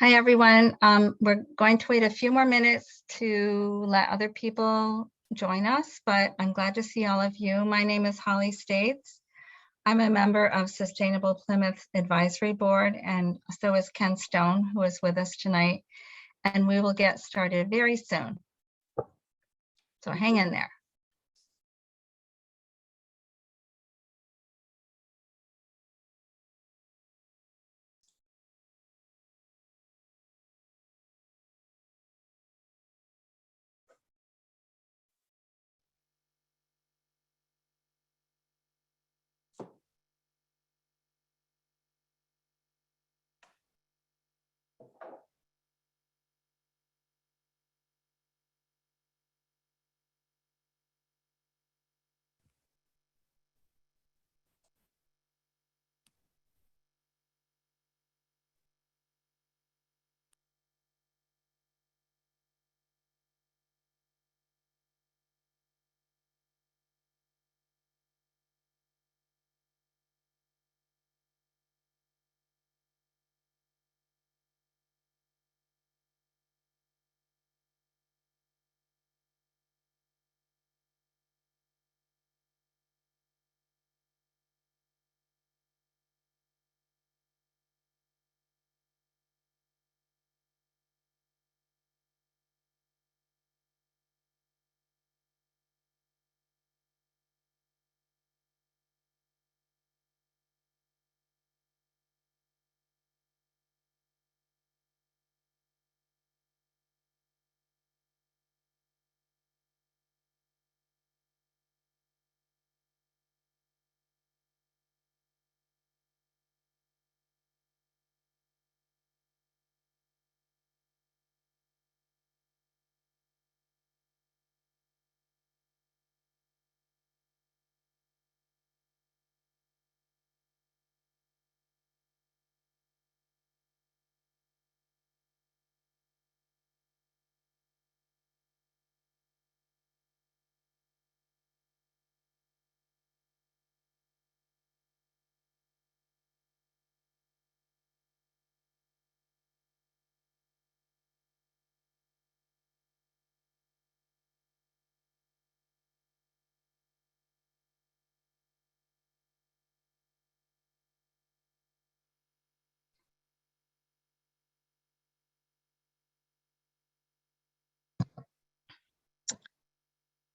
Hi, everyone. We're going to wait a few more minutes to let other people join us, but I'm glad to see all of you. My name is Holly States. I'm a member of Sustainable Plymouth Advisory Board, and so is Ken Stone, who is with us tonight, and we will get started very soon. So hang in there.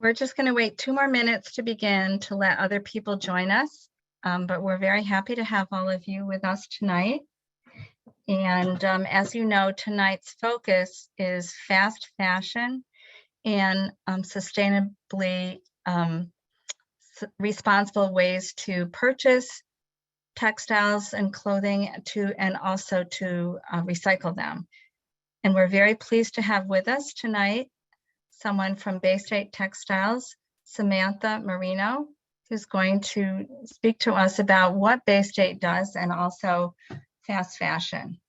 We're just going to wait 2 more minutes to begin to let other people join us, but we're very happy to have all of you with us tonight. And as you know, tonight's focus is fast fashion and sustainably responsible ways to purchase textiles and clothing and also to recycle them. And we're very pleased to have with us tonight someone from Bay State Textiles, Samantha Marino, who's going to speak to us about what Bay State does and also fast fashion.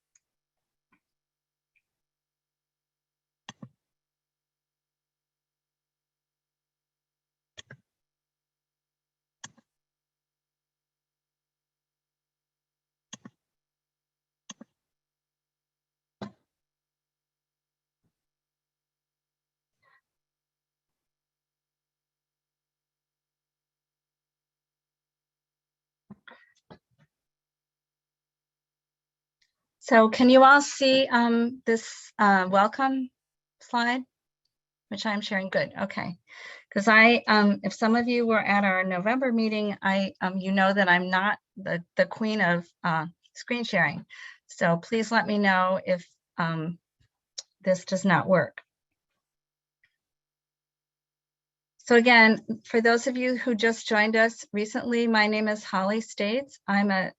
So can you all see this welcome slide, which I'm sharing? Good, okay. Because if some of you were at our November meeting, you know that I'm not the queen of screen sharing. So please let me know if this does not work. So again, for those of you who just joined us recently, my name is Holly States. I'm a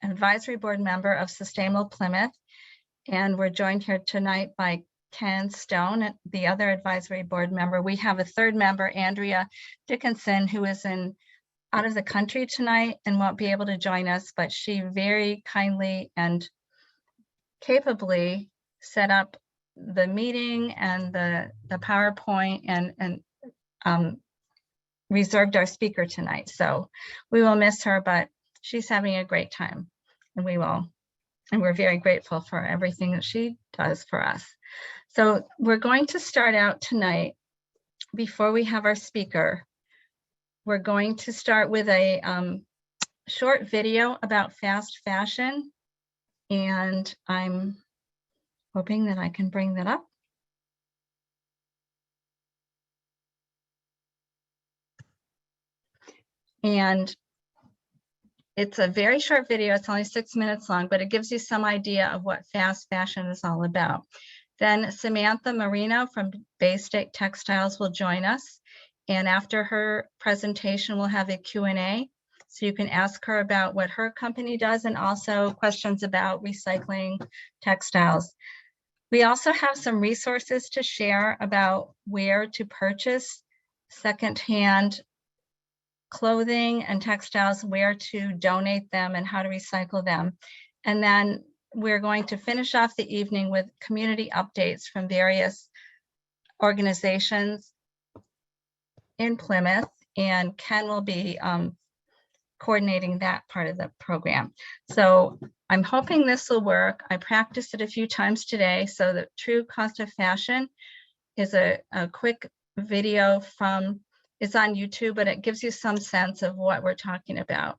advisory board member of Sustainable Plymouth, and we're joined here tonight by Ken Stone, the other advisory board member. We have a third member, Andrea Dickinson, who is out of the country tonight and won't be able to join us, but she very kindly and capably set up the meeting and the PowerPoint and reserved our speaker tonight. So we will miss her, but she's having a great time, and we will And we're very grateful for everything that she does for us. So we're going to start out tonight. Before we have our speaker, we're going to start with a short video about fast fashion. And I'm hoping that I can bring that up. And it's a very short video. It's only 6 minutes long, but it gives you some idea of what fast fashion is all about. Then Samantha Marino from Bay State Textiles will join us. And after her presentation, we'll have a Q&A. So you can ask her about what her company does and also questions about recycling textiles. We also have some resources to share about where to purchase secondhand clothing and textiles, where to donate them and how to recycle them. And then we're going to finish off the evening with community updates from various organizations in Plymouth, and Ken will be coordinating that part of the program. So I'm hoping this will work. I practiced it a few times today. So the True Cost of Fashion is a quick video from, it's on YouTube, but it gives you some sense of what we're talking about.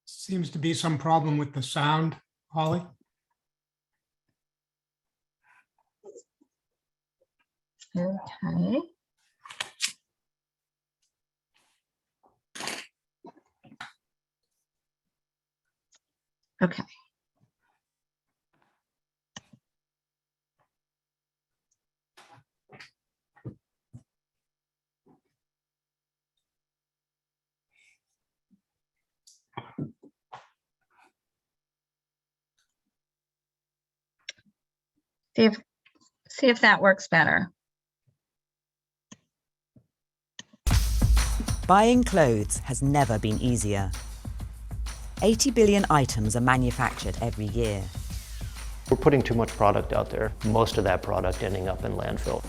Seems to be some problem with the sound, Holly. Okay. Okay. See if that works better. Buying clothes has never been easier. 80 billion items are manufactured every year. We're putting too much product out there, most of that product ending up in landfill.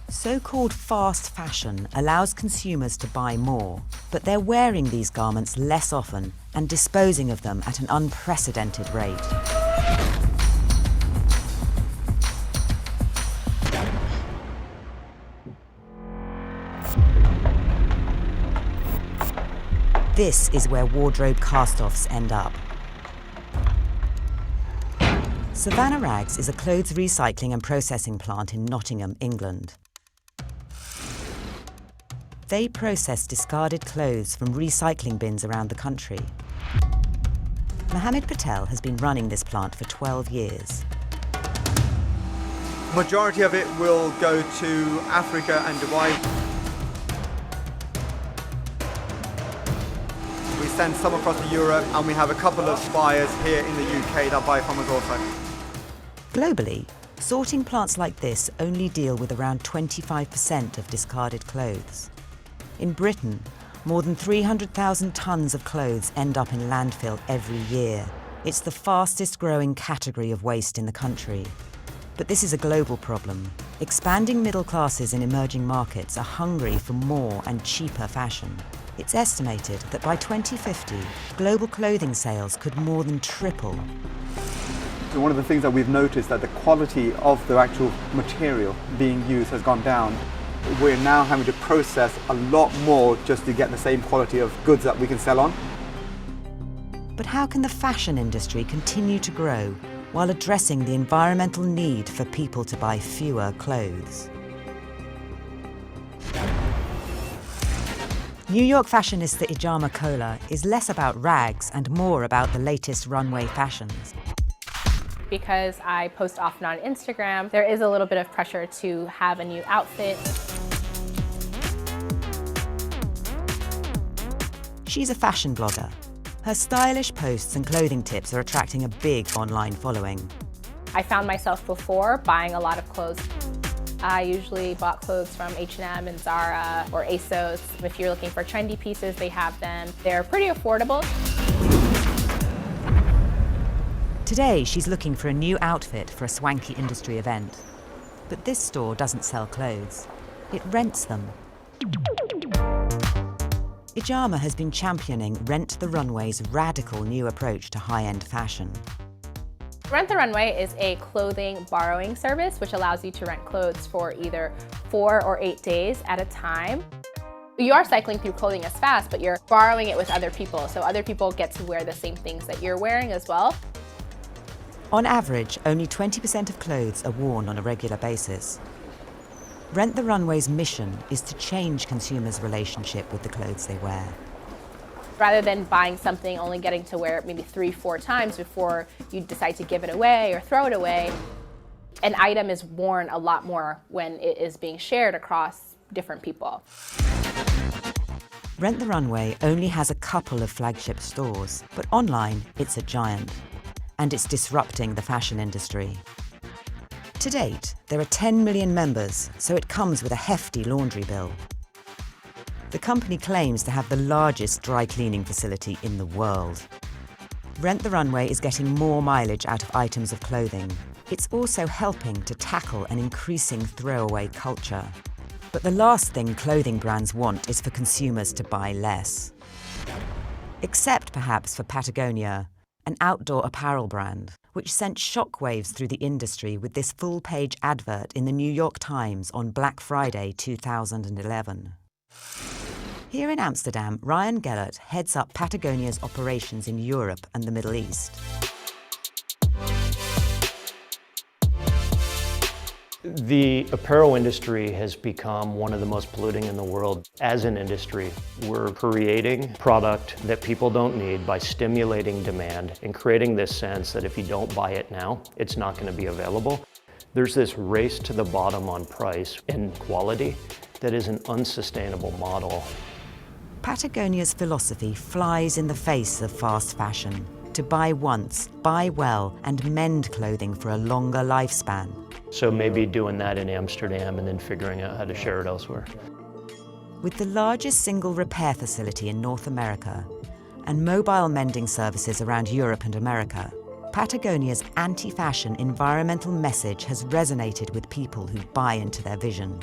So-called fast fashion allows consumers to buy more, but they're wearing these garments less often and disposing of them at an unprecedented rate. This is where wardrobe cast-offs end up. Savannah Rags is a clothes recycling and processing plant in Nottingham, England. They process discarded clothes from recycling bins around the country. Mohammed Patel has been running this plant for 12 years. Majority of it will go to Africa and Dubai. We send some across to Europe, and we have a couple of buyers here in the UK that buy from us also. Globally, sorting plants like this only deal with around 25% of discarded clothes. In Britain, more than 300,000 tonnes of clothes end up in landfill every year. It's the fastest growing category of waste in the country. But this is a global problem. Expanding middle classes in emerging markets are hungry for more and cheaper fashion. It's estimated that by 2050, global clothing sales could more than triple. So one of the things that we've noticed that the quality of the actual material being used has gone down. We're now having to process a lot more just to get the same quality of goods that we can sell on. But how can the fashion industry continue to grow while addressing the environmental need for people to buy fewer clothes? New York fashionista Ijama Kola is less about rags and more about the latest runway fashions. Because I post often on Instagram, there is a little bit of pressure to have a new outfit. She's a fashion blogger. Her stylish posts and clothing tips are attracting a big online following. I found myself before buying a lot of clothes. I usually bought clothes from H&M and Zara or ASOS. If you're looking for trendy pieces, they have them. They're pretty affordable. Today, she's looking for a new outfit for a swanky industry event. But this store doesn't sell clothes. It rents them. Ijama has been championing Rent the Runway's radical new approach to high-end fashion. Rent the Runway is a clothing borrowing service which allows you to rent clothes for either 4 or 8 days at a time. You are cycling through clothing as fast, but you're borrowing it with other people, so other people get to wear the same things that you're wearing as well. On average, only 20% of clothes are worn on a regular basis. Rent the Runway's mission is to change consumers' relationship with the clothes they wear. Rather than buying something, only getting to wear it maybe 3-4 times before you decide to give it away or throw it away, an item is worn a lot more when it is being shared across different people. Rent the Runway only has a couple of flagship stores, but online it's a giant. And it's disrupting the fashion industry. To date, there are 10 million members, so it comes with a hefty laundry bill. The company claims to have the largest dry cleaning facility in the world. Rent the Runway is getting more mileage out of items of clothing. It's also helping to tackle an increasing throwaway culture. But the last thing clothing brands want is for consumers to buy less. Except perhaps for Patagonia, an outdoor apparel brand, which sent shockwaves through the industry with this full-page advert in the New York Times on Black Friday 2011. Here in Amsterdam, Ryan Gellert heads up Patagonia's operations in Europe and the Middle East. The apparel industry has become one of the most polluting in the world. As an industry, we're creating product that people don't need by stimulating demand and creating this sense that if you don't buy it now, it's not going to be available. There's this race to the bottom on price and quality that is an unsustainable model. Patagonia's philosophy flies in the face of fast fashion. To buy once, buy well, and mend clothing for a longer lifespan. So maybe doing that in Amsterdam and then figuring out how to share it elsewhere. With the largest single repair facility in North America and mobile mending services around Europe and America, Patagonia's anti-fashion environmental message has resonated with people who buy into their vision.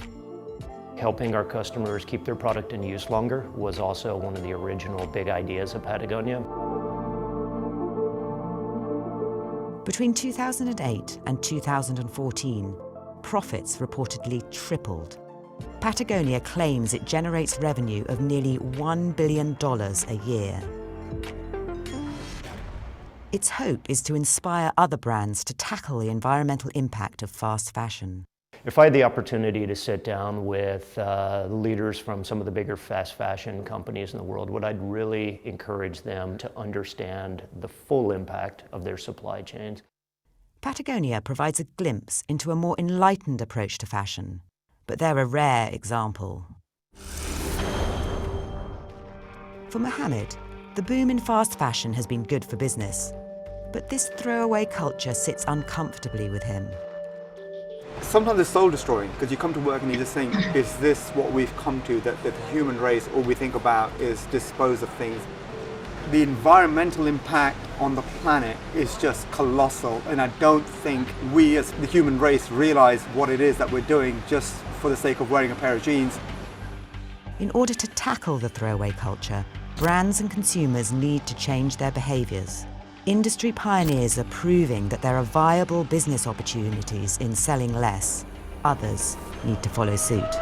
Helping our customers keep their product in use longer was also one of the original big ideas of Patagonia. Between 2008 and 2014, profits reportedly tripled. Patagonia claims it generates revenue of nearly $1 billion a year. Its hope is to inspire other brands to tackle the environmental impact of fast fashion. If I had the opportunity to sit down with leaders from some of the bigger fast fashion companies in the world, what I'd really encourage them to understand the full impact of their supply chains. Patagonia provides a glimpse into a more enlightened approach to fashion, but they're a rare example. For Mohammed, the boom in fast fashion has been good for business, but this throwaway culture sits uncomfortably with him. Sometimes it's soul destroying because you come to work and you just think, is this what we've come to, that the human race, all we think about is dispose of things? The environmental impact on the planet is just colossal, and I don't think we as the human race realize what it is that we're doing just for the sake of wearing a pair of jeans. In order to tackle the throwaway culture, brands and consumers need to change their behaviours. Industry pioneers are proving that there are viable business opportunities in selling less. Others need to follow suit.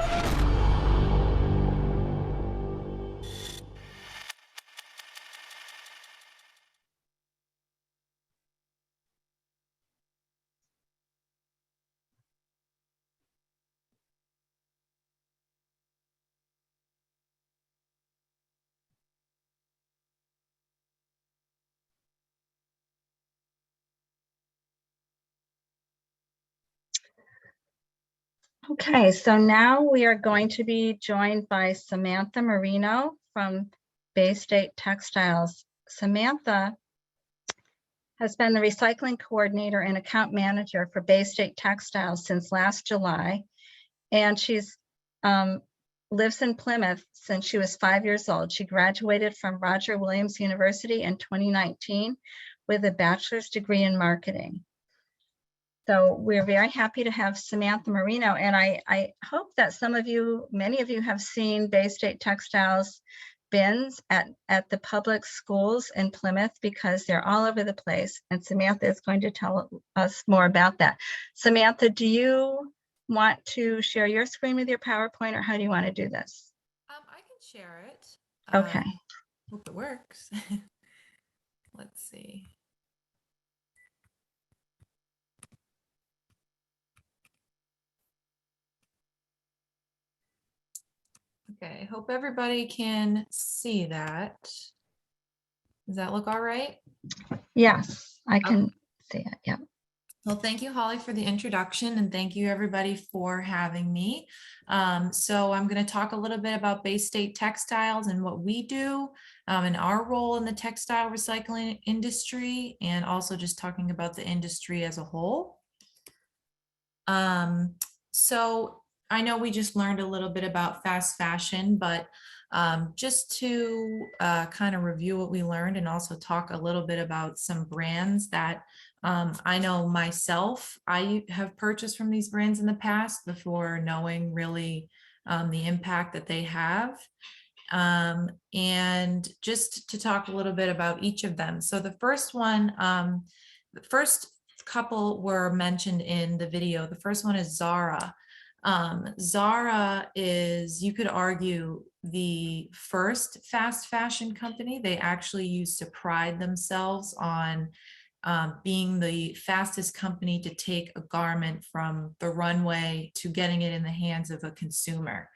Okay, so now we are going to be joined by Samantha Marino from Bay State Textiles. Samantha has been the recycling coordinator and account manager for Bay State Textiles since last July. And she's lives in Plymouth since she was 5 years old. She graduated from Roger Williams University in 2019 with a bachelor's degree in marketing. So we're very happy to have Samantha Marino, and I hope that many of you have seen Bay State Textiles bins at the public schools in Plymouth, because they're all over the place, and Samantha is going to tell us more about that. Samantha, do you want to share your screen with your PowerPoint, or how do you want to do this? I can share it. Okay. Hope it works. Let's see. Okay, hope everybody can see that. Does that look all right? Yes, I can see it. Yeah. Well, thank you, Holly, for the introduction, and thank you everybody for having me. So I'm going to talk a little bit about Bay State Textiles and what we do and our role in the textile recycling industry, and also just talking about the industry as a whole. So I know we just learned a little bit about fast fashion, but just to kind of review what we learned and also talk a little bit about some brands that I know myself, I have purchased from these brands in the past before knowing really the impact that they have. And just to talk a little bit about each of them. So the first one, the first couple were mentioned in the video. The first one is Zara. Zara is, you could argue, the first fast fashion company. They actually used to pride themselves on being the fastest company to take a garment from the runway to getting it in the hands of a consumer.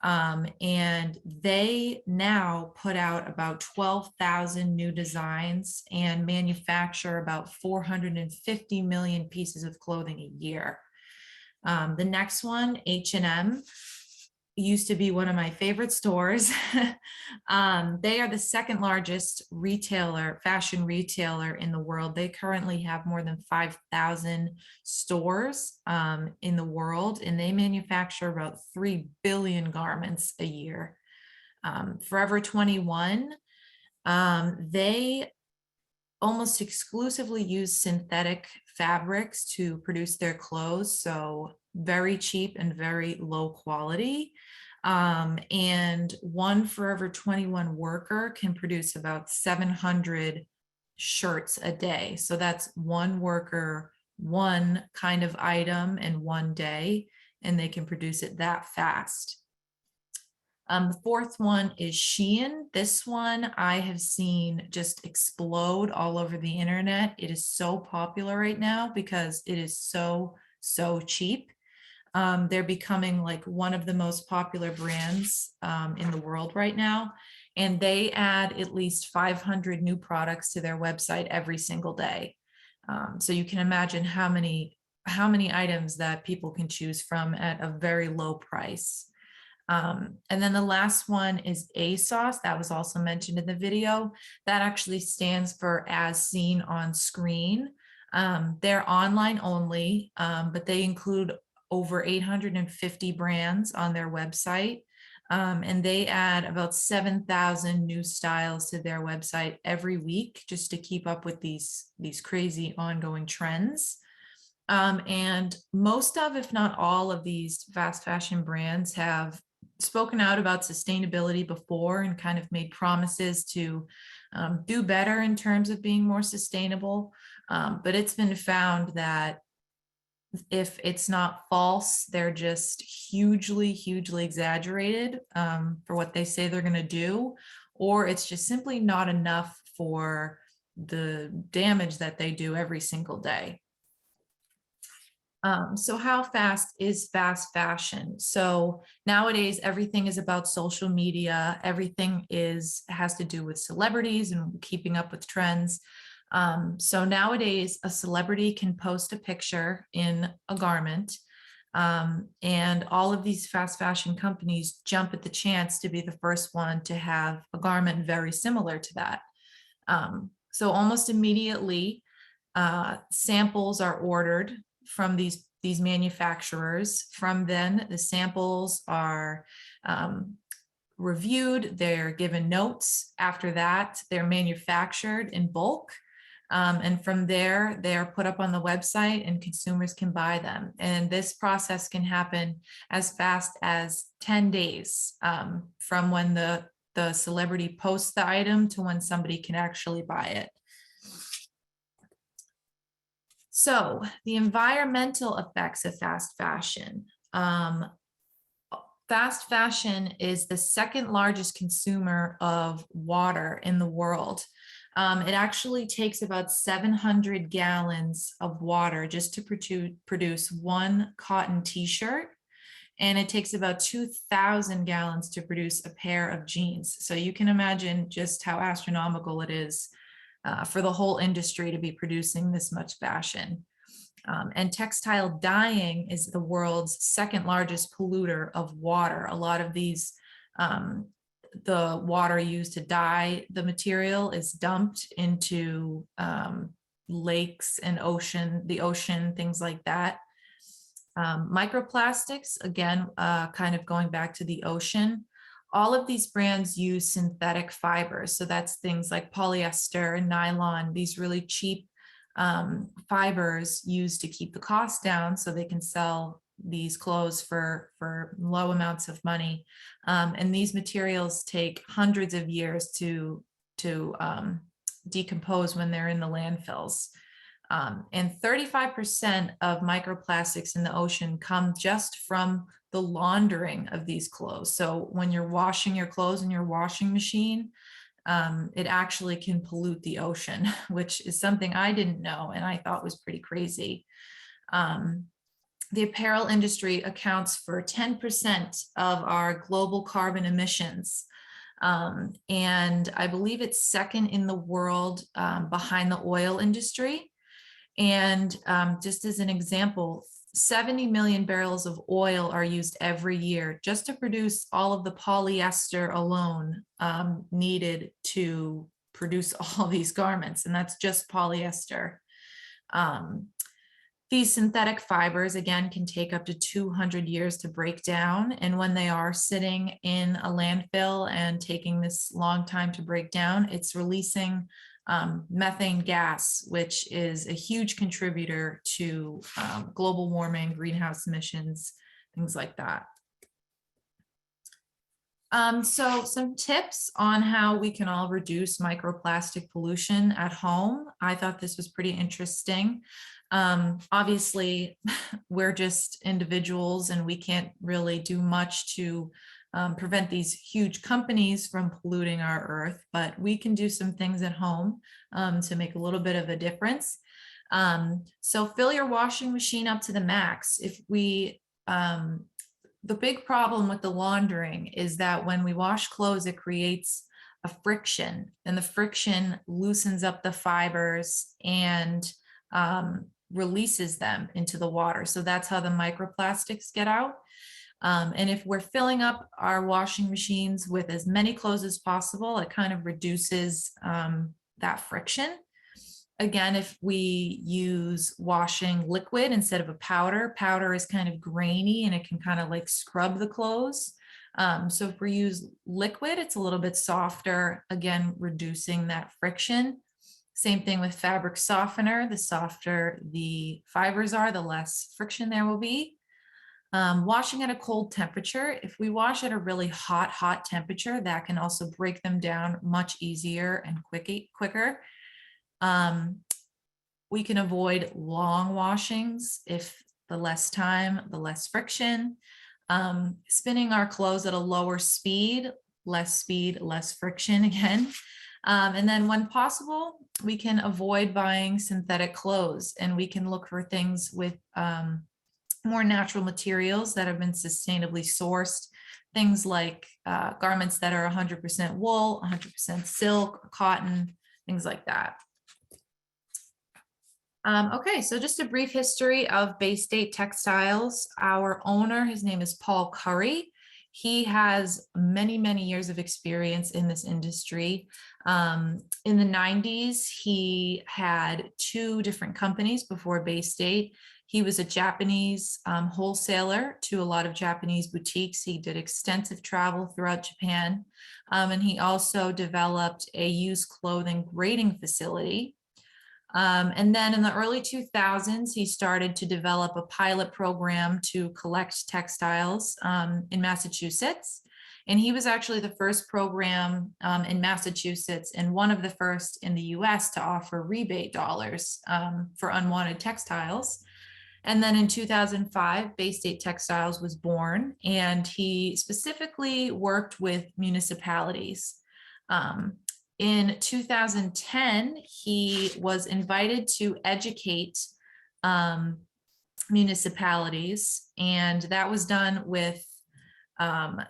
And they now put out about 12,000 new designs and manufacture about 450 million pieces of clothing a year. The next one, H&M, used to be one of my favorite stores. They are the second largest fashion retailer in the world. They currently have more than 5,000 stores in the world, and they manufacture about 3 billion garments a year. Forever 21, they almost exclusively use synthetic fabrics to produce their clothes, so very cheap and very low quality. And one Forever 21 worker can produce about 700 shirts a day. So that's one worker, one kind of item in one day, and they can produce it that fast. The fourth one is Shein. This one I have seen just explode all over the internet. It is so popular right now because it is so cheap. They're becoming like one of the most popular brands in the world right now. And they add at least 500 new products to their website every single day. So you can imagine how many items that people can choose from at a very low price. And then the last one is ASOS. That was also mentioned in the video. That actually stands for As Seen on Screen. They're online only, but they include over 850 brands on their website. And they add about 7,000 new styles to their website every week just to keep up with these crazy ongoing trends. And most of, if not all of these fast fashion brands have spoken out about sustainability before and kind of made promises to do better in terms of being more sustainable. But it's been found that if it's not false, they're just hugely exaggerated for what they say they're going to do, or it's just simply not enough for the damage that they do every single day. So how fast is fast fashion? So nowadays, everything is about social media. Everything has to do with celebrities and keeping up with trends. So nowadays, a celebrity can post a picture in a garment, And all of these fast fashion companies jump at the chance to be the first one to have a garment very similar to that. So almost immediately, samples are ordered from these manufacturers. From then, the samples are reviewed, they're given notes. After that, they're manufactured in bulk. And from there, they are put up on the website and consumers can buy them. And this process can happen as fast as 10 days from when the celebrity posts the item to when somebody can actually buy it. So the environmental effects of fast fashion. Fast fashion is the second largest consumer of water in the world. It actually takes about 700 gallons of water just to produce one cotton t-shirt. And it takes about 2,000 gallons to produce a pair of jeans. So you can imagine just how astronomical it is for the whole industry to be producing this much fashion. And textile dyeing is the world's second largest polluter of water. A lot of these, the water used to dye the material is dumped into lakes and the ocean, things like that. Microplastics, again, kind of going back to the ocean. All of these brands use synthetic fibers. So that's things like polyester and nylon, these really cheap fibers used to keep the cost down so they can sell these clothes for low amounts of money. And these materials take hundreds of years to decompose when they're in the landfills. And 35% of microplastics in the ocean come just from the laundering of these clothes. So when you're washing your clothes in your washing machine, it actually can pollute the ocean, which is something I didn't know and I thought was pretty crazy. The apparel industry accounts for 10% of our global carbon emissions. And I believe it's second in the world behind the oil industry. And just as an example, 70 million barrels of oil are used every year just to produce all of the polyester alone needed to produce all these garments. And that's just polyester. These synthetic fibers, again, can take up to 200 years to break down. And when they are sitting in a landfill and taking this long time to break down, it's releasing methane gas, which is a huge contributor to global warming, greenhouse emissions, things like that. So some tips on how we can all reduce microplastic pollution at home. I thought this was pretty interesting. Obviously, we're just individuals and we can't really do much to prevent these huge companies from polluting our earth, but we can do some things at home to make a little bit of a difference. So fill your washing machine up to the max. If we, the big problem with the laundering is that when we wash clothes, it creates a friction, and the friction loosens up the fibers and releases them into the water. So that's how the microplastics get out. And if we're filling up our washing machines with as many clothes as possible, it kind of reduces that friction. Again, if we use washing liquid instead of a powder, powder is kind of grainy and it can kind of like scrub the clothes. So if we use liquid, it's a little bit softer, again, reducing that friction. Same thing with fabric softener. The softer the fibers are, the less friction there will be. Washing at a cold temperature. If we wash at a really hot temperature, that can also break them down much easier and quicker. We can avoid long washings. If the less time, the less friction. Spinning our clothes at a lower speed, less friction again. And then when possible, we can avoid buying synthetic clothes, and we can look for things with more natural materials that have been sustainably sourced. Things like garments that are 100% wool, 100% silk, cotton, things like that. Okay, so just a brief history of Bay State Textiles. Our owner, his name is Paul Curry. He has many, many years of experience in this industry. In the 90s, he had 2 different companies before Bay State. He was a Japanese wholesaler to a lot of Japanese boutiques. He did extensive travel throughout Japan. And he also developed a used clothing grading facility. And then in the early 2000s, he started to develop a pilot program to collect textiles in Massachusetts. And he was actually the first program in Massachusetts and one of the first in the US to offer rebate dollars for unwanted textiles. And then in 2005, Bay State Textiles was born, and he specifically worked with municipalities. In 2010, he was invited to educate municipalities, and that was done with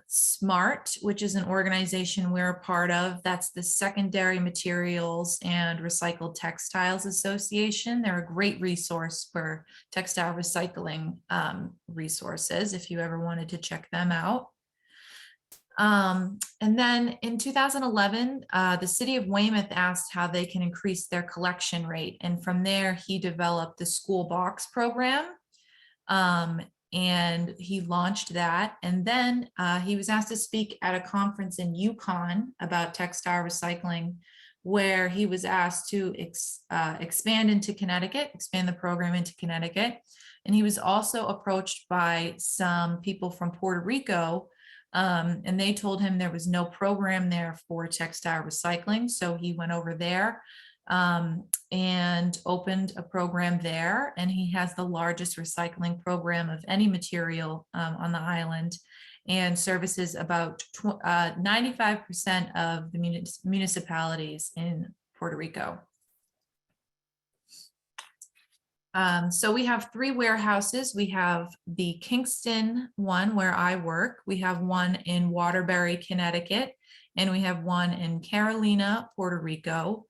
SMART, which is an organization we're a part of. That's the Secondary Materials and Recycled Textiles Association. They're a great resource for textile recycling resources if you ever wanted to check them out. And then in 2011, the city of Weymouth asked how they can increase their collection rate. And from there, he developed the school box program. And he launched that. And then he was asked to speak at a conference in Yukon about textile recycling, where he was asked to expand into Connecticut, expand the program into Connecticut. And he was also approached by some people from Puerto Rico, and they told him there was no program there for textile recycling. So he went over there and opened a program there. And he has the largest recycling program of any material on the island, and services about 95% of the municipalities in Puerto Rico. So we have 3 warehouses. We have the Kingston one where I work. We have one in Waterbury, Connecticut, and we have one in Carolina, Puerto Rico.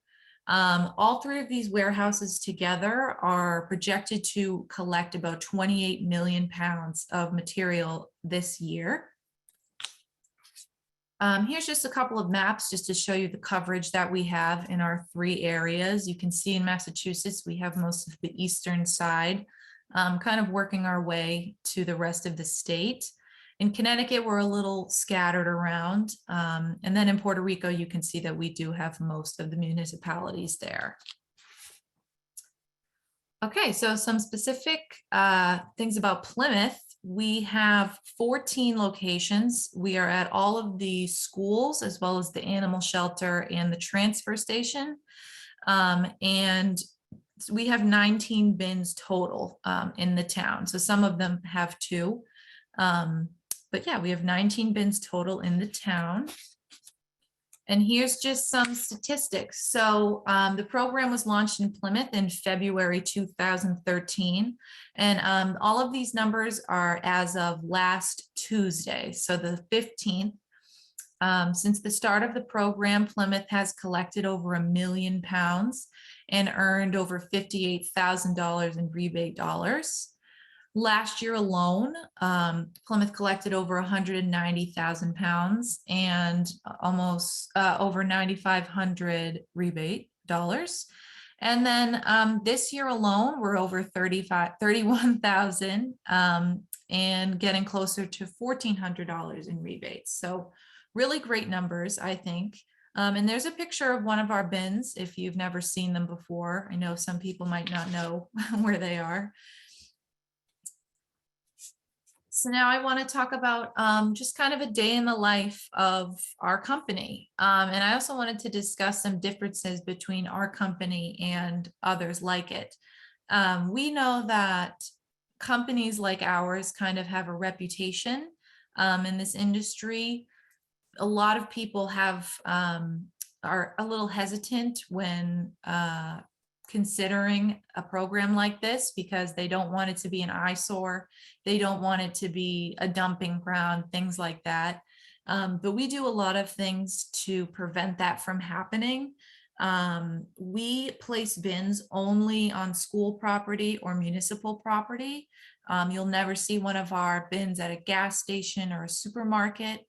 All 3 of these warehouses together are projected to collect about 28 million pounds of material this year. Here's just a couple of maps just to show you the coverage that we have in our 3 areas. You can see in Massachusetts, we have most of the eastern side, kind of working our way to the rest of the state. In Connecticut, we're a little scattered around. And then in Puerto Rico, you can see that we do have most of the municipalities there. Okay, so some specific things about Plymouth. We have 14 locations. We are at all of the schools, as well as the animal shelter and the transfer station. And we have 19 bins total in the town. So some of them have 2. But yeah, we have 19 bins total in the town. And here's just some statistics. So the program was launched in Plymouth in February 2013. And all of these numbers are as of last Tuesday, so the 15th. Since the start of the program, Plymouth has collected over £1 million and earned over $58,000 in rebate dollars. Last year alone, Plymouth collected over 190,000 pounds and almost over 9,500 rebate dollars. And then this year alone, we're over 31,000 and getting closer to $1,400 in rebates. So really great numbers, I think. And there's a picture of one of our bins if you've never seen them before. I know some people might not know where they are. So now I want to talk about just kind of a day in the life of our company. And I also wanted to discuss some differences between our company and others like it. We know that companies like ours kind of have a reputation in this industry. A lot of people are a little hesitant when considering a program like this because they don't want it to be an eyesore. They don't want it to be a dumping ground, things like that. But we do a lot of things to prevent that from happening. We place bins only on school property or municipal property. You'll never see one of our bins at a gas station or a supermarket.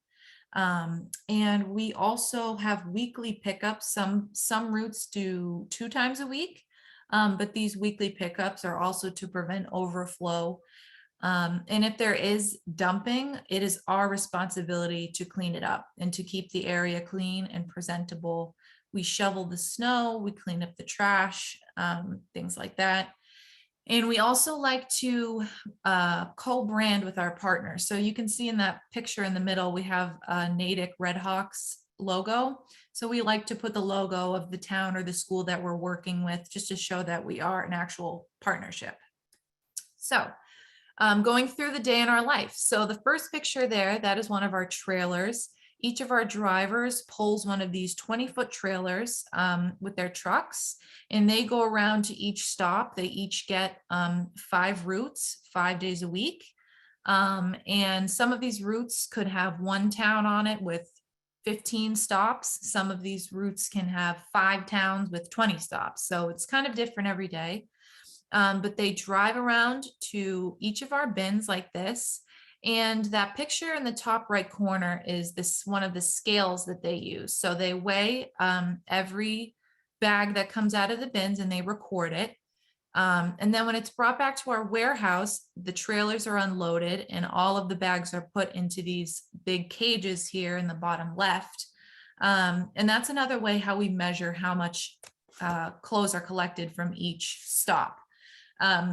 And we also have weekly pickups. Some routes do 2 times a week, but these weekly pickups are also to prevent overflow. And if there is dumping, it is our responsibility to clean it up and to keep the area clean and presentable. We shovel the snow, we clean up the trash, things like that. And we also like to co-brand with our partners. So you can see in that picture in the middle, we have a Natick Redhawks logo. So we like to put the logo of the town or the school that we're working with, just to show that we are an actual partnership. So going through the day in our life. So the first picture there, that is one of our trailers. Each of our drivers pulls one of these 20-foot trailers with their trucks, and they go around to each stop. They each get 5 routes, 5 days a week. And some of these routes could have one town on it with 15 stops. Some of these routes can have 5 towns with 20 stops. So it's kind of different every day. But they drive around to each of our bins like this. And that picture in the top right corner is one of the scales that they use. So they weigh every bag that comes out of the bins and they record it. And then when it's brought back to our warehouse, the trailers are unloaded and all of the bags are put into these big cages here in the bottom left. And that's another way how we measure how much clothes are collected from each stop.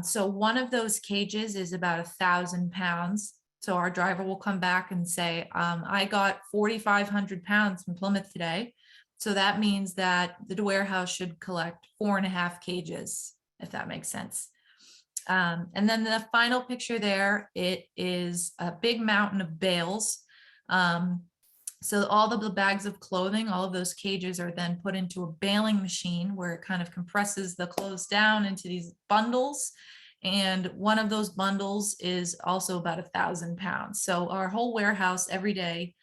So one of those cages is about 1,000 pounds. So our driver will come back and say, I got 4,500 pounds from Plymouth today. So that means that the warehouse should collect 4.5 cages, if that makes sense. And then the final picture there, it is a big mountain of bales. So all of the bags of clothing, all of those cages are then put into a baling machine where it kind of compresses the clothes down into these bundles. And one of those bundles is also about 1,000 pounds. So our whole warehouse every day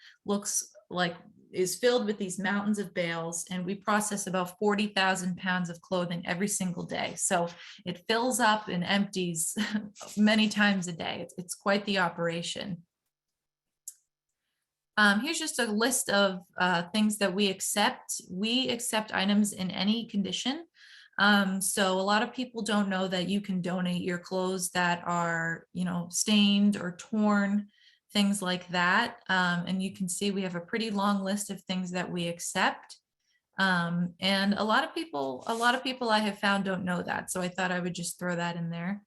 is filled with these mountains of bales, and we process about 40,000 pounds of clothing every single day. So it fills up and empties many times a day. It's quite the operation. Here's just a list of things that we accept. We accept items in any condition. So a lot of people don't know that you can donate your clothes that are, stained or torn, things like that. And you can see we have a pretty long list of things that we accept. And a lot of people I have found don't know that. So I thought I would just throw that in there.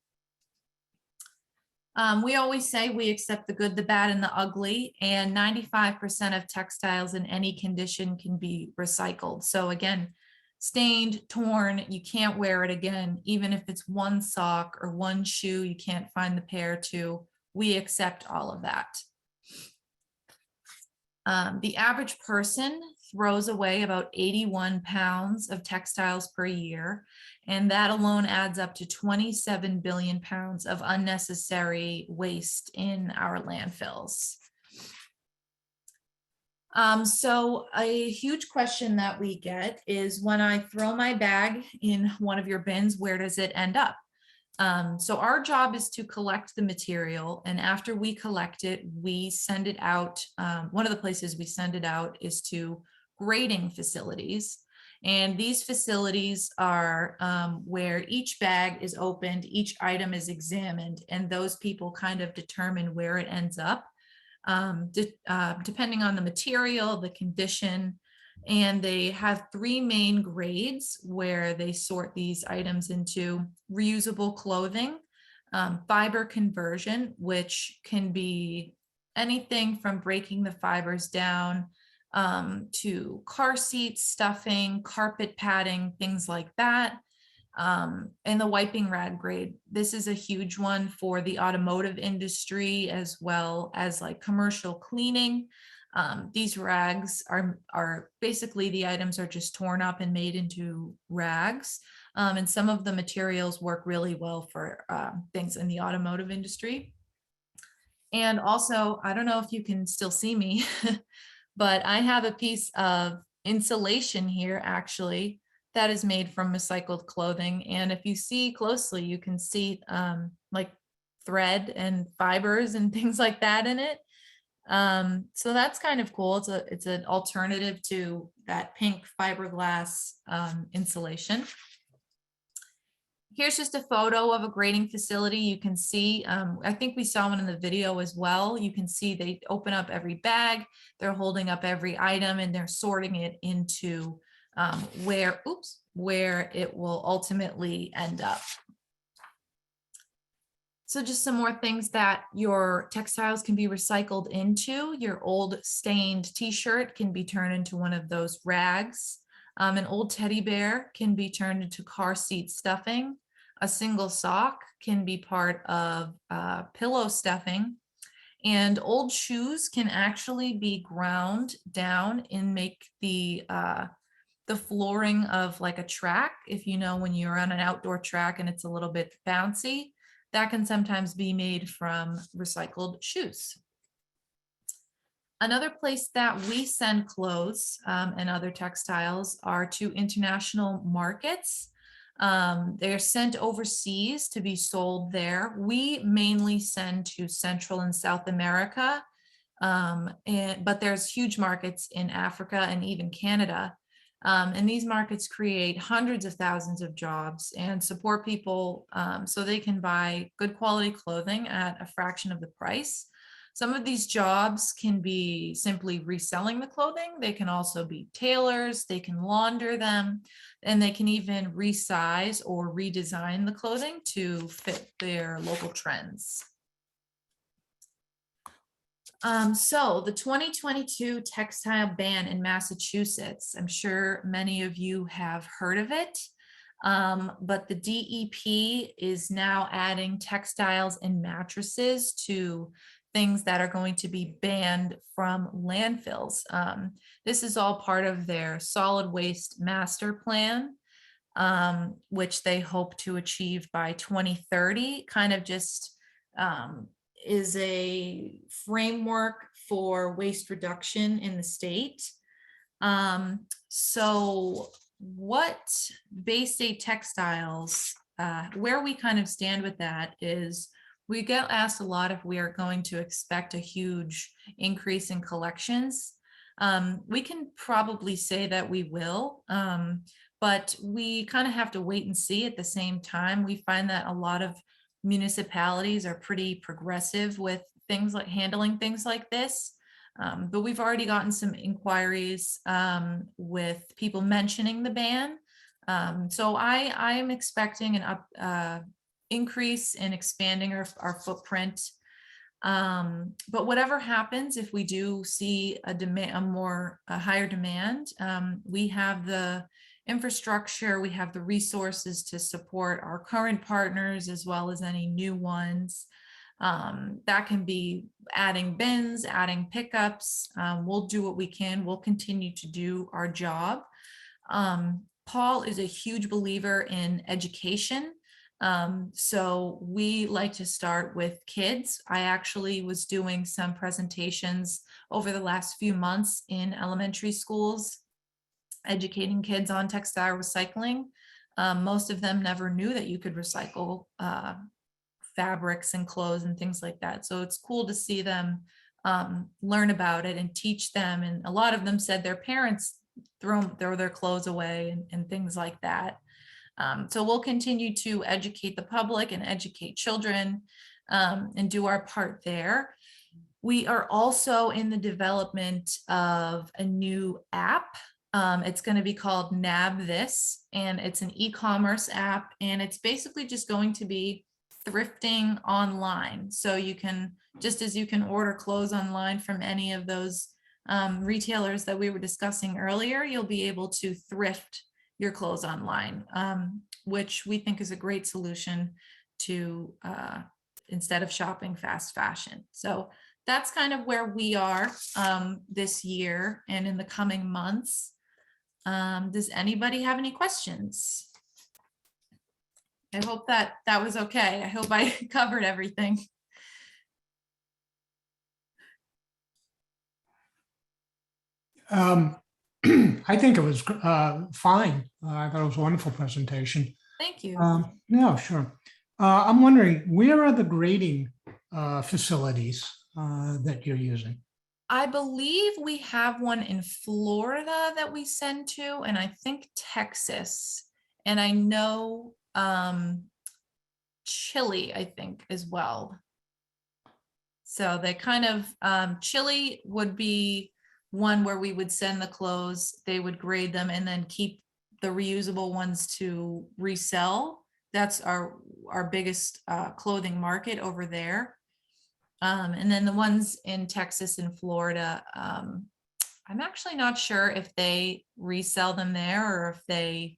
We always say we accept the good, the bad, and the ugly, and 95% of textiles in any condition can be recycled. So again, stained, torn, you can't wear it again. Even if it's one sock or one shoe, you can't find the pair to, we accept all of that. The average person throws away about 81 pounds of textiles per year, and that alone adds up to 27 billion pounds of unnecessary waste in our landfills. So a huge question that we get is, when I throw my bag in one of your bins, where does it end up? So our job is to collect the material, and after we collect it, we send it out. One of the places we send it out is to grading facilities. And these facilities are where each bag is opened, each item is examined, and those people kind of determine where it ends up. Depending on the material, the condition, and they have 3 main grades where they sort these items into: reusable clothing, fiber conversion, which can be anything from breaking the fibers down to car seats, stuffing, carpet padding, things like that. And the wiping rag grade. This is a huge one for the automotive industry, as well as like commercial cleaning. These rags are basically, the items are just torn up and made into rags. And some of the materials work really well for things in the automotive industry. And also, I don't know if you can still see me, but I have a piece of insulation here actually that is made from recycled clothing. And if you see closely, you can see like thread and fibers and things like that in it. So that's kind of cool. It's an alternative to that pink fiberglass insulation. Here's just a photo of a grading facility. You can see, I think we saw one in the video as well. You can see they open up every bag, they're holding up every item, and they're sorting it into where it will ultimately end up. So just some more things that your textiles can be recycled into. Your old stained t-shirt can be turned into one of those rags. An old teddy bear can be turned into car seat stuffing. A single sock can be part of pillow stuffing. And old shoes can actually be ground down and make the flooring of like a track. If you know, when you're on an outdoor track and it's a little bit bouncy, that can sometimes be made from recycled shoes. Another place that we send clothes and other textiles are to international markets. They're sent overseas to be sold there. We mainly send to Central and South America, but there's huge markets in Africa and even Canada. And these markets create hundreds of thousands of jobs and support people so they can buy good quality clothing at a fraction of the price. Some of these jobs can be simply reselling the clothing. They can also be tailors, they can launder them, and they can even resize or redesign the clothing to fit their local trends. So the 2022 textile ban in Massachusetts, I'm sure many of you have heard of it, but the DEP is now adding textiles and mattresses to things that are going to be banned from landfills. This is all part of their solid waste master plan, which they hope to achieve by 2030, kind of just is a framework for waste reduction in the state. So what Bay State Textiles, where we kind of stand with that is we get asked a lot if we are going to expect a huge increase in collections. We can probably say that we will, but we kind of have to wait and see. At the same time, we find that a lot of municipalities are pretty progressive with things like handling things like this. But we've already gotten some inquiries with people mentioning the ban. So I am expecting an increase in expanding our footprint. But whatever happens, if we do see a higher demand, we have the infrastructure, we have the resources to support our current partners as well as any new ones. That can be adding bins, adding pickups. We'll do what we can. We'll continue to do our job. Paul is a huge believer in education. So we like to start with kids. I actually was doing some presentations over the last few months in elementary schools, educating kids on textile recycling. Most of them never knew that you could recycle fabrics and clothes and things like that. So it's cool to see them learn about it and teach them. And a lot of them said their parents throw their clothes away and things like that. So we'll continue to educate the public and educate children and do our part there. We are also in the development of a new app. It's going to be called Nab This, and it's an e-commerce app, and it's basically just going to be thrifting online. So you can, just as you can order clothes online from any of those retailers that we were discussing earlier, you'll be able to thrift your clothes online, which we think is a great solution to instead of shopping fast fashion. So that's kind of where we are this year and in the coming months. Does anybody have any questions? I hope that was okay. I hope I covered everything. I think it was fine. I thought it was a wonderful presentation. Thank you. Yeah, sure. I'm wondering, where are the grading facilities that you're using? I believe we have one in Florida that we send to, and I think Texas, and I know Chile, I think, as well. So they kind of, Chile would be one where we would send the clothes, they would grade them and then keep the reusable ones to resell. That's our biggest clothing market over there. And then the ones in Texas and Florida, I'm actually not sure if they resell them there or if they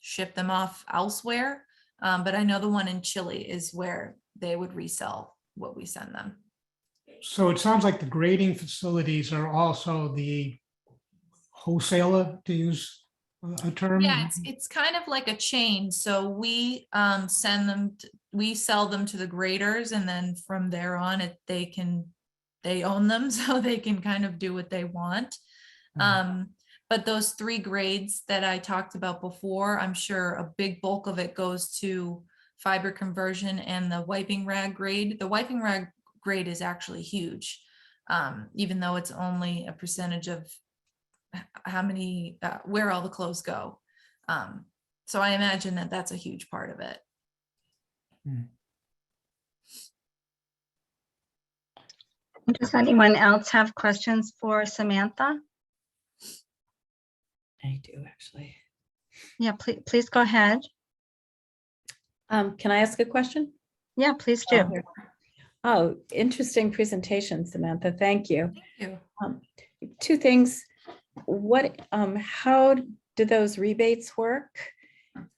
ship them off elsewhere. But I know the one in Chile is where they would resell what we send them. So it sounds like the grading facilities are also the wholesaler, to use a term. Yeah, it's kind of like a chain. So we send them, we sell them to the graders, and then from there on, they own them, so they can kind of do what they want. But those 3 grades that I talked about before, I'm sure a big bulk of it goes to fiber conversion and the wiping rag grade. The wiping rag grade is actually huge, even though it's only a percentage of how many, where all the clothes go. So I imagine that that's a huge part of it. Does anyone else have questions for Samantha? I do actually. Yeah, please go ahead. Can I ask a question? Yeah, please do. Oh, interesting presentation, Samantha. Thank you. Thank you. 2 things. How do those rebates work?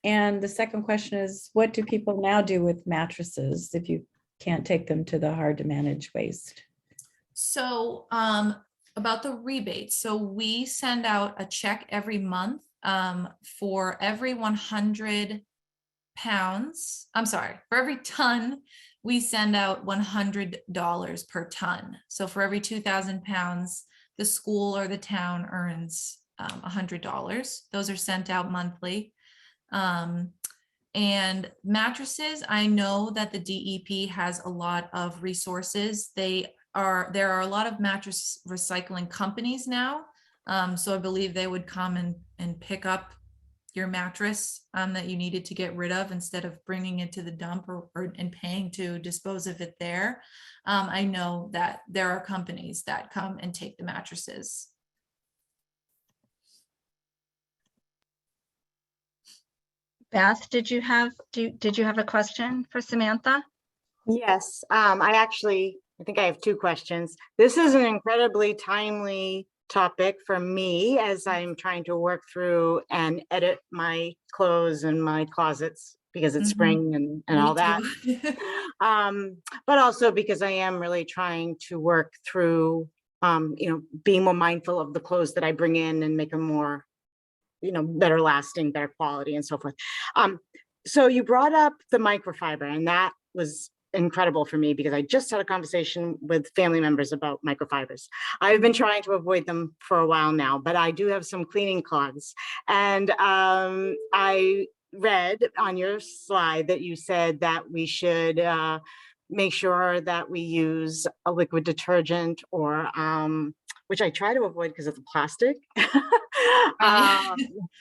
And the second question is, what do people now do with mattresses if you can't take them to the hard to manage waste? So about the rebates, so we send out a check every month for every 100 pounds. I'm sorry, for every ton, we send out $100 per ton. So for every 2,000 pounds, the school or the town earns $100. Those are sent out monthly. And mattresses, I know that the DEP has a lot of resources. There are a lot of mattress recycling companies now. So I believe they would come and pick up your mattress that you needed to get rid of instead of bringing it to the dump and paying to dispose of it there. I know that there are companies that come and take the mattresses. Beth, did you have a question for Samantha? Yes, I think I have 2 questions. This is an incredibly timely topic for me as I'm trying to work through and edit my clothes and my closets because it's spring and all that. But also because I am really trying to work through, being more mindful of the clothes that I bring in and make them more, better lasting, better quality and so forth. So you brought up the microfiber, and that was incredible for me because I just had a conversation with family members about microfibers. I've been trying to avoid them for a while now, but I do have some cleaning cloths. And I read on your slide that you said that we should make sure that we use a liquid detergent or which I try to avoid because of the plastic,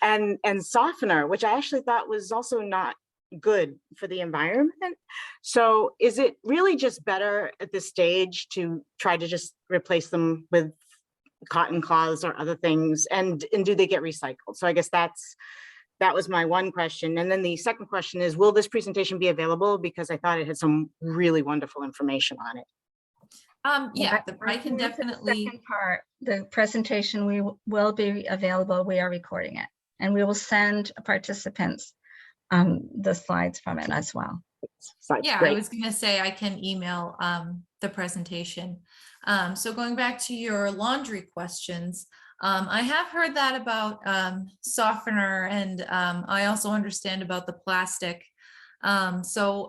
and softener, which I actually thought was also not good for the environment. So is it really just better at this stage to try to just replace them with cotton cloths or other things? And do they get recycled? So I guess that was my one question. And then the second question is, will this presentation be available? Because I thought it had some really wonderful information on it. Yeah, I can definitely. The second part, the presentation will be available. We are recording it, and we will send participants the slides from it as well. Yeah, great. I was going to say I can email the presentation. So going back to your laundry questions, I have heard that about softener, and I also understand about the plastic. So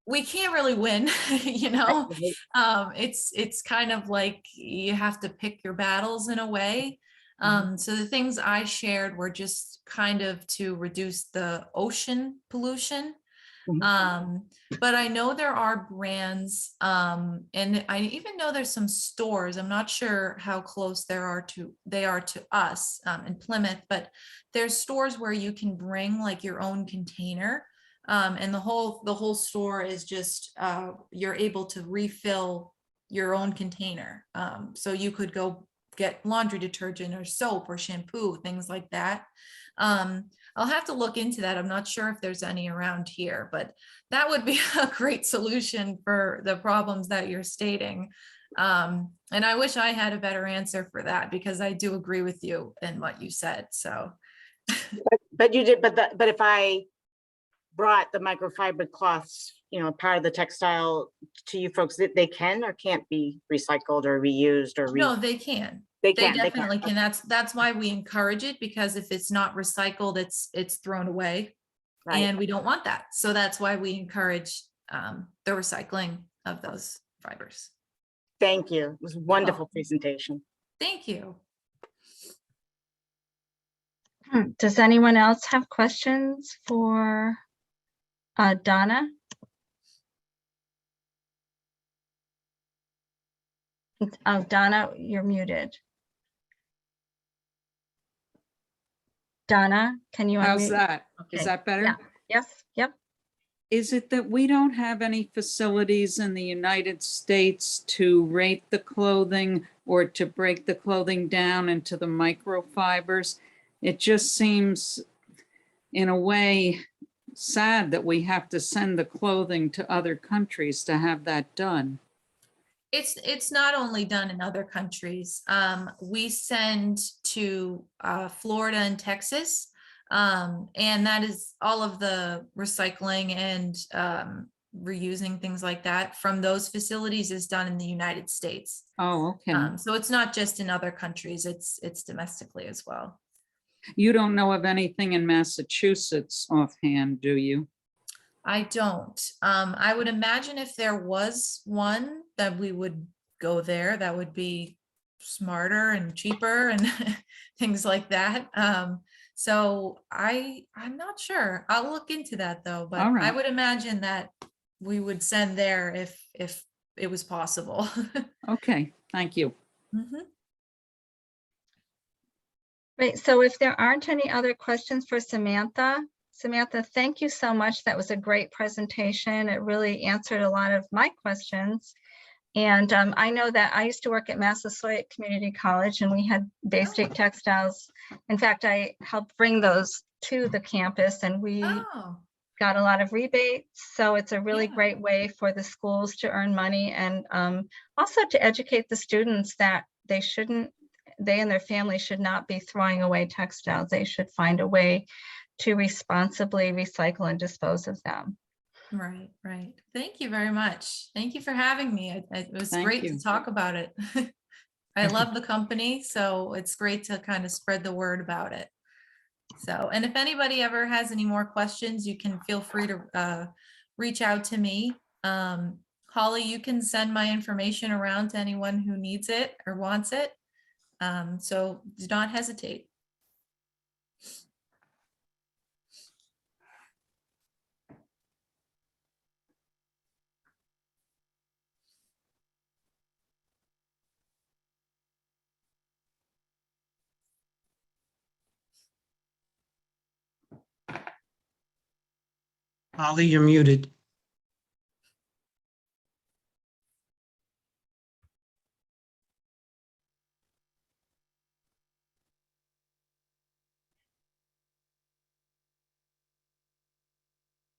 we can't really win, you know. Right. It's kind of like you have to pick your battles in a way. So the things I shared were just kind of to reduce the ocean pollution. But I know there are brands, and I even know there's some stores. I'm not sure how close they are to us in Plymouth, but there's stores where you can bring like your own container. And the whole store is just you're able to refill your own container. So you could go get laundry detergent or soap or shampoo, things like that. I'll have to look into that. I'm not sure if there's any around here, but that would be a great solution for the problems that you're stating. And I wish I had a better answer for that, because I do agree with you in what you said. So, But you did, but if I brought the microfiber cloths, you know, part of the textile to you folks, that they can or can't be recycled or reused or no, they can. they They can. definitely can. That's why we encourage it, because if it's not recycled, it's thrown away, Right. and we don't want that. So that's why we encourage the recycling of those fibers. Thank you. It was a wonderful welcome. presentation. Thank you. Does anyone else have questions for Donna? Oh, Donna, you're muted. Donna, can you unmute? How's that? Is Okay. that better? Yeah. Yes, yep. Is it that we don't have any facilities in the United States to rate the clothing or to break the clothing down into the microfibers? It just seems, in a way, sad that we have to send the clothing to other countries to have that done. It's not only done in other countries. We send to Florida and Texas, and that is all of the recycling and reusing things like that from those facilities is done in the United States. Oh, okay. So it's not just in other countries, it's domestically as well. You don't know of anything in Massachusetts offhand, do you? I don't. I would imagine if there was one that we would go there, that would be smarter and cheaper and things like that. So I'm not sure. I'll look into that though, but All right. I would imagine that we would send there if it was possible. Okay, thank you. Mhm. Great. So if there aren't any other questions for Samantha, thank you so much. That was a great presentation. It really answered a lot of my questions. And I know that I used to work at Massasoit Community College, and we had Bay State Textiles. In fact, I helped bring those to the campus, and we got a lot of rebates. So it's a really great way for the schools to earn money, and also to educate the students that they and their families should not be throwing away textiles. They should find a way to responsibly recycle and dispose of them. Right, right. Thank you very much. Thank you for having me. It was Thank great you. to talk about it. I love the company, so it's great to kind of spread the word about it. So, and if anybody ever has any more questions, you can feel free to reach out to me. Holly, you can send my information around to anyone who needs it or wants it. So do not hesitate. Holly, you're muted.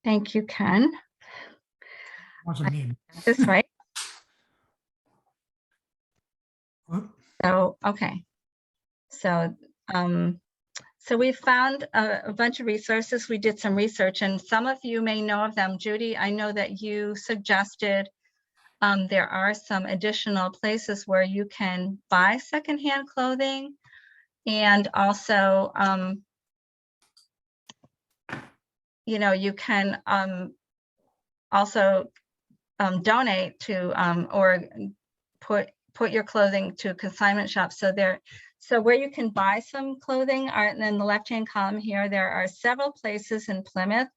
Thank you, Ken. Wasn't me. Is this right? Whoop. So, okay. So, so we found a bunch of resources. We did some research, and some of you may know of them. Judy, I know that you suggested there are some additional places where you can buy secondhand clothing, and also, you know, you can also donate to or put your clothing to consignment shops. So where you can buy some clothing are in the left-hand column here. There are several places in Plymouth,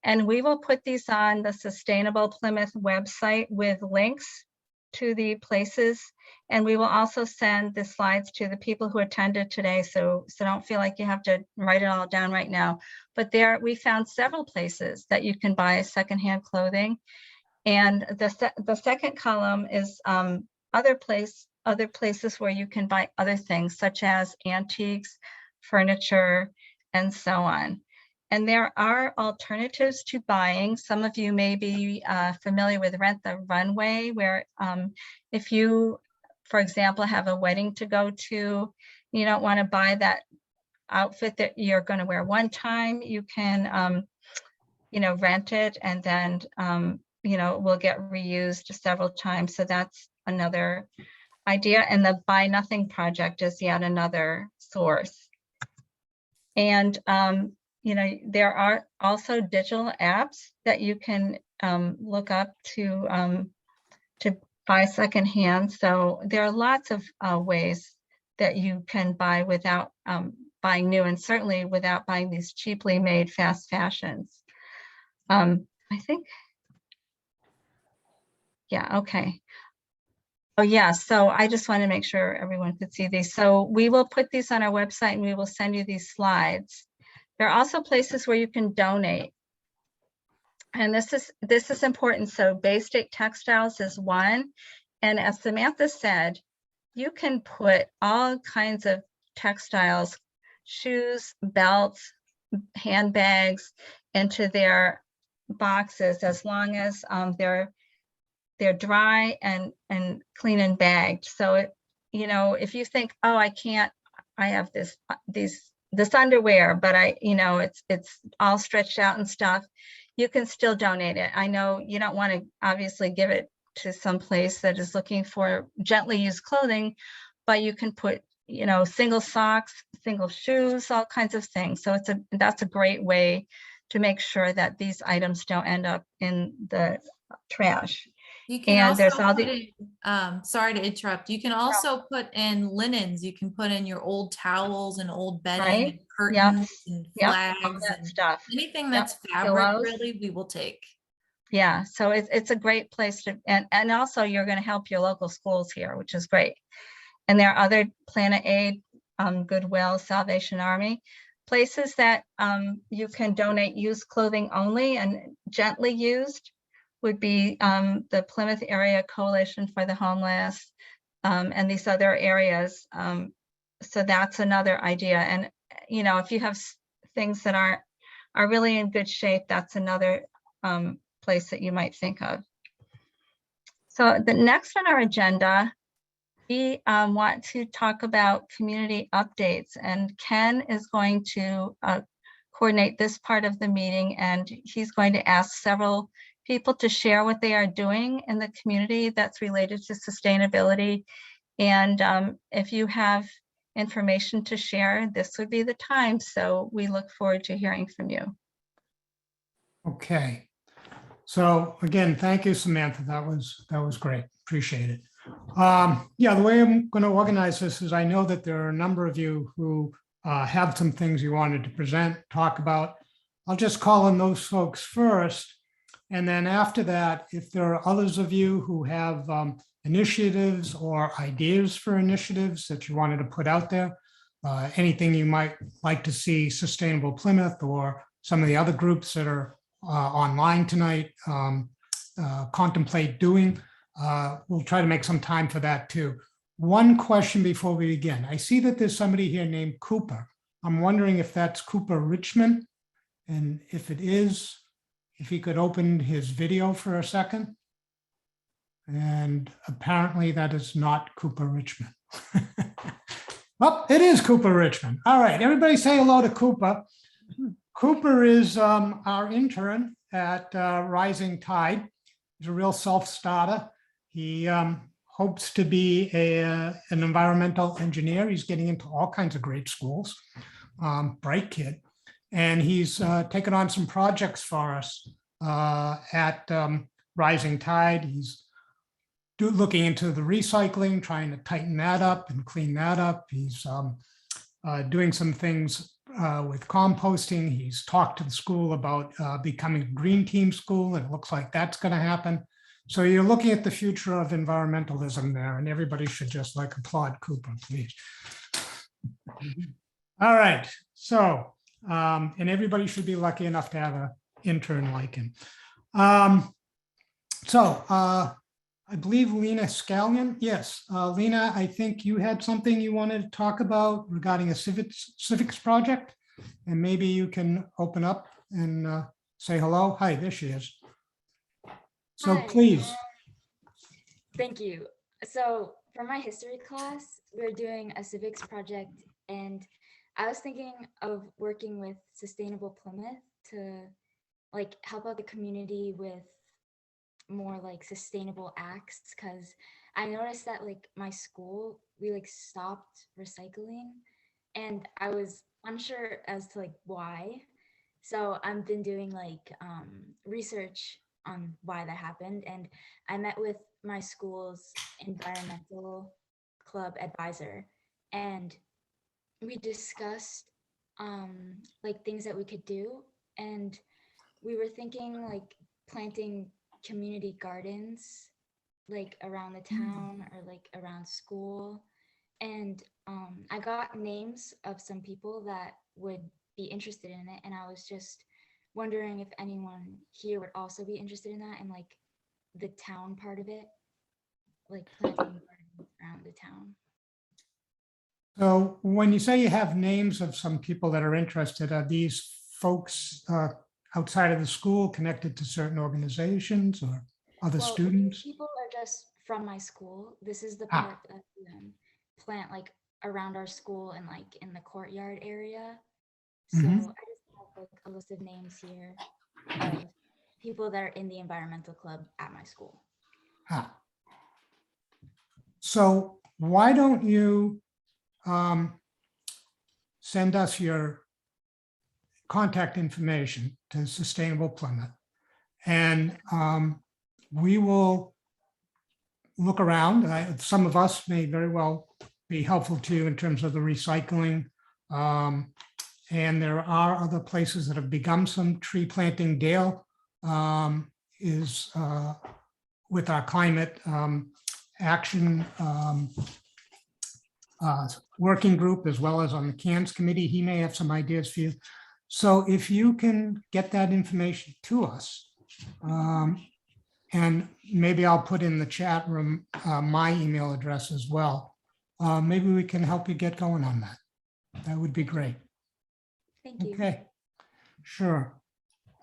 and we will put these on the Sustainable Plymouth website with links to the places. And we will also send the slides to the people who attended today. So don't feel like you have to write it all down right now. But we found several places that you can buy secondhand clothing. And the second column is other places where you can buy other things, such as antiques, furniture, and so on. And there are alternatives to buying. Some of you may be familiar with Rent the Runway, where if you, for example, have a wedding to go to, you don't want to buy that outfit that you're going to wear one time, you can, rent it, and then, will get reused several times. So that's another idea. And the Buy Nothing Project is yet another source. And, there are also digital apps that you can look up to buy secondhand. So there are lots of ways that you can buy without buying new, and certainly without buying these cheaply made fast fashions. I think, yeah, okay. Oh yeah, so I just want to make sure everyone could see these. So we will put these on our website, and we will send you these slides. There are also places where you can donate. And this is important. So Bay State Textiles is one. And as Samantha said, you can put all kinds of textiles, shoes, belts, handbags into their boxes, as long as they're dry and clean and bagged. So if you think, oh, I have this underwear, but it's all stretched out and stuff, you can still donate it. I know you don't want to obviously give it to some place that is looking for gently used clothing, but you can put, single socks, single shoes, all kinds of things. So that's a great way to make sure that these items don't end up in the trash. You can And also there's all put the in, sorry to interrupt. You can also put in linens. You can put in your old towels and old bedding, right, and curtains and all flags that and stuff. anything that's fabric, Pillows. really, we will take. Yeah, so it's a great place to, and also you're going to help your local schools here, which is great. And there are other Planet Aid, Goodwill, Salvation Army, places that you can donate used clothing only and gently used would be the Plymouth Area Coalition for the Homeless and these other areas. So that's another idea. And, if you have things that are really in good shape, that's another place that you might think of. So the next on our agenda, we want to talk about community updates, and Ken is going to coordinate this part of the meeting, and he's going to ask several people to share what they are doing in the community that's related to sustainability. And if you have information to share, this would be the time. So we look forward to hearing from you. Okay. So again, thank you, Samantha. That was great. Appreciate it. Yeah, the way I'm going to organize this is I know that there are a number of you who have some things you wanted to present, talk about. I'll just call on those folks first. And then after that, if there are others of you who have initiatives or ideas for initiatives that you wanted to put out there, anything you might like to see Sustainable Plymouth or some of the other groups that are online tonight contemplate doing, we'll try to make some time for that too. One question before we begin. I see that there's somebody here named Cooper. I'm wondering if that's Cooper Richmond, and if it is, if he could open his video for a second. And apparently that is not Cooper Richmond. Well, it is Cooper Richmond. All right, everybody say hello to Cooper. Cooper is our intern at Rising Tide. He's a real self-starter. He hopes to be an environmental engineer. He's getting into all kinds of great schools, bright kid. And he's taken on some projects for us at Rising Tide. He's looking into the recycling, trying to tighten that up and clean that up. He's doing some things with composting. He's talked to the school about becoming a green team school, and it looks like that's going to happen. So you're looking at the future of environmentalism there, and everybody should just like applaud Cooper, please. All right, so, and everybody should be lucky enough to have an intern like him. I believe Lena Scallion. Yes, Lena, I think you had something you wanted to talk about regarding a civics project, and maybe you can open up and say hello. Hi, there she is. So Hi, please. thank you. So for my history class, we're doing a civics project, and I was thinking of working with Sustainable Plymouth to like help out the community with more like sustainable acts, because I noticed that like my school, we like stopped recycling, and I was unsure as to like why. So I've been doing like research on why that happened, and I met with my school's environmental club advisor, and we discussed like things that we could do, and we were thinking like planting community gardens like around the town or like around school. And I got names of some people that would be interested in it, and I was just wondering if anyone here would also be interested in that and like the town part of it, like planting gardens around the town. So when you say you have names of some people that are interested, are these folks outside of the school connected to certain organizations or other Well, students? people are just from my school. This is the part that we plant like around our school and like in the courtyard area. So I just have like a list of names here of people that are in the environmental club at my school. So why don't you send us your contact information to Sustainable Plymouth, and we will look around. Some of us may very well be helpful to you in terms of the recycling. And there are other places that have begun some tree planting. Dale is with our climate action working group, as well as on the CANS committee. He may have some ideas for you. So if you can get that information to us, and maybe I'll put in the chat room my email address as well. Maybe we can help you get going on that. That would be great. Thank you. Okay, sure.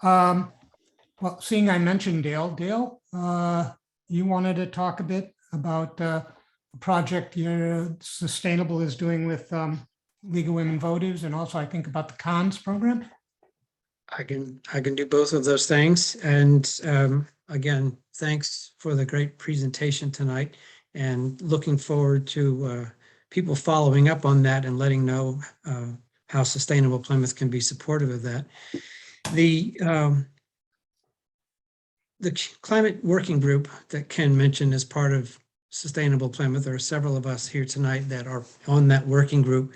Well, seeing I mentioned Dale, you wanted to talk a bit about a project Sustainable is doing with League of Women Voters, and also I think about the CONS program. I can do both of those things. And again, thanks for the great presentation tonight, and looking forward to people following up on that and letting know how Sustainable Plymouth can be supportive of that. The climate working group that Ken mentioned as part of Sustainable Plymouth, there are several of us here tonight that are on that working group.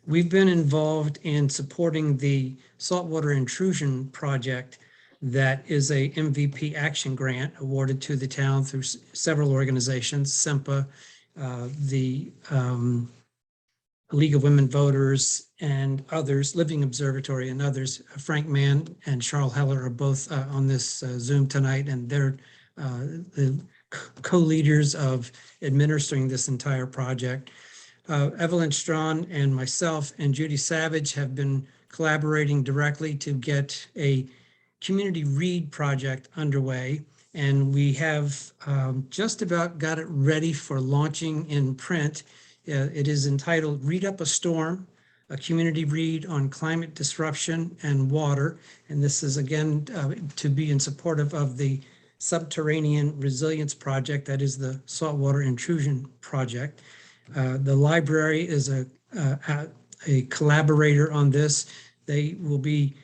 We've been involved in supporting the saltwater intrusion project that is a MVP action grant awarded to the town through several organizations, SEMPA, the League of Women Voters, and others, Living Observatory and others. Frank Mann and Charles Heller are both on this Zoom tonight, and they're the co-leaders of administering this entire project. Evelyn Strawn and myself and Judy Savage have been collaborating directly to get a community read project underway, and we have just about got it ready for launching in print. It is entitled Read Up a Storm, a community read on climate disruption and water. And this is again to be in support of the Subterranean Resilience Project, that is the Saltwater Intrusion Project. The library is a collaborator on this. They will be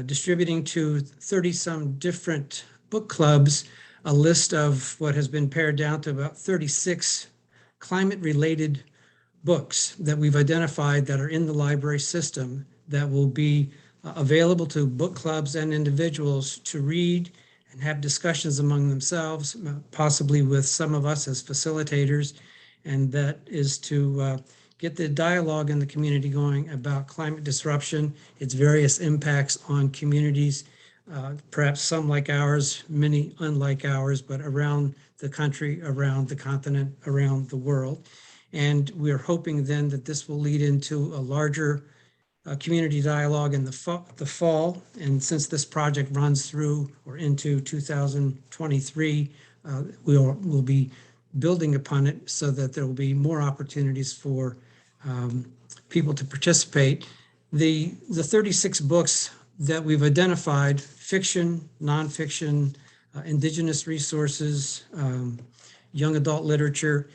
distributing to 30-some different book clubs a list of what has been pared down to about 36 climate-related books that we've identified that are in the library system that will be available to book clubs and individuals to read and have discussions among themselves, possibly with some of us as facilitators. And that is to get the dialogue in the community going about climate disruption, its various impacts on communities, perhaps some like ours, many unlike ours, but around the country, around the continent, around the world. And we're hoping then that this will lead into a larger community dialogue in the fall. And since this project runs through or into 2023, we'll be building upon it so that there will be more opportunities for people to participate. The 36 books that we've identified, fiction, nonfiction, indigenous resources, young adult literature,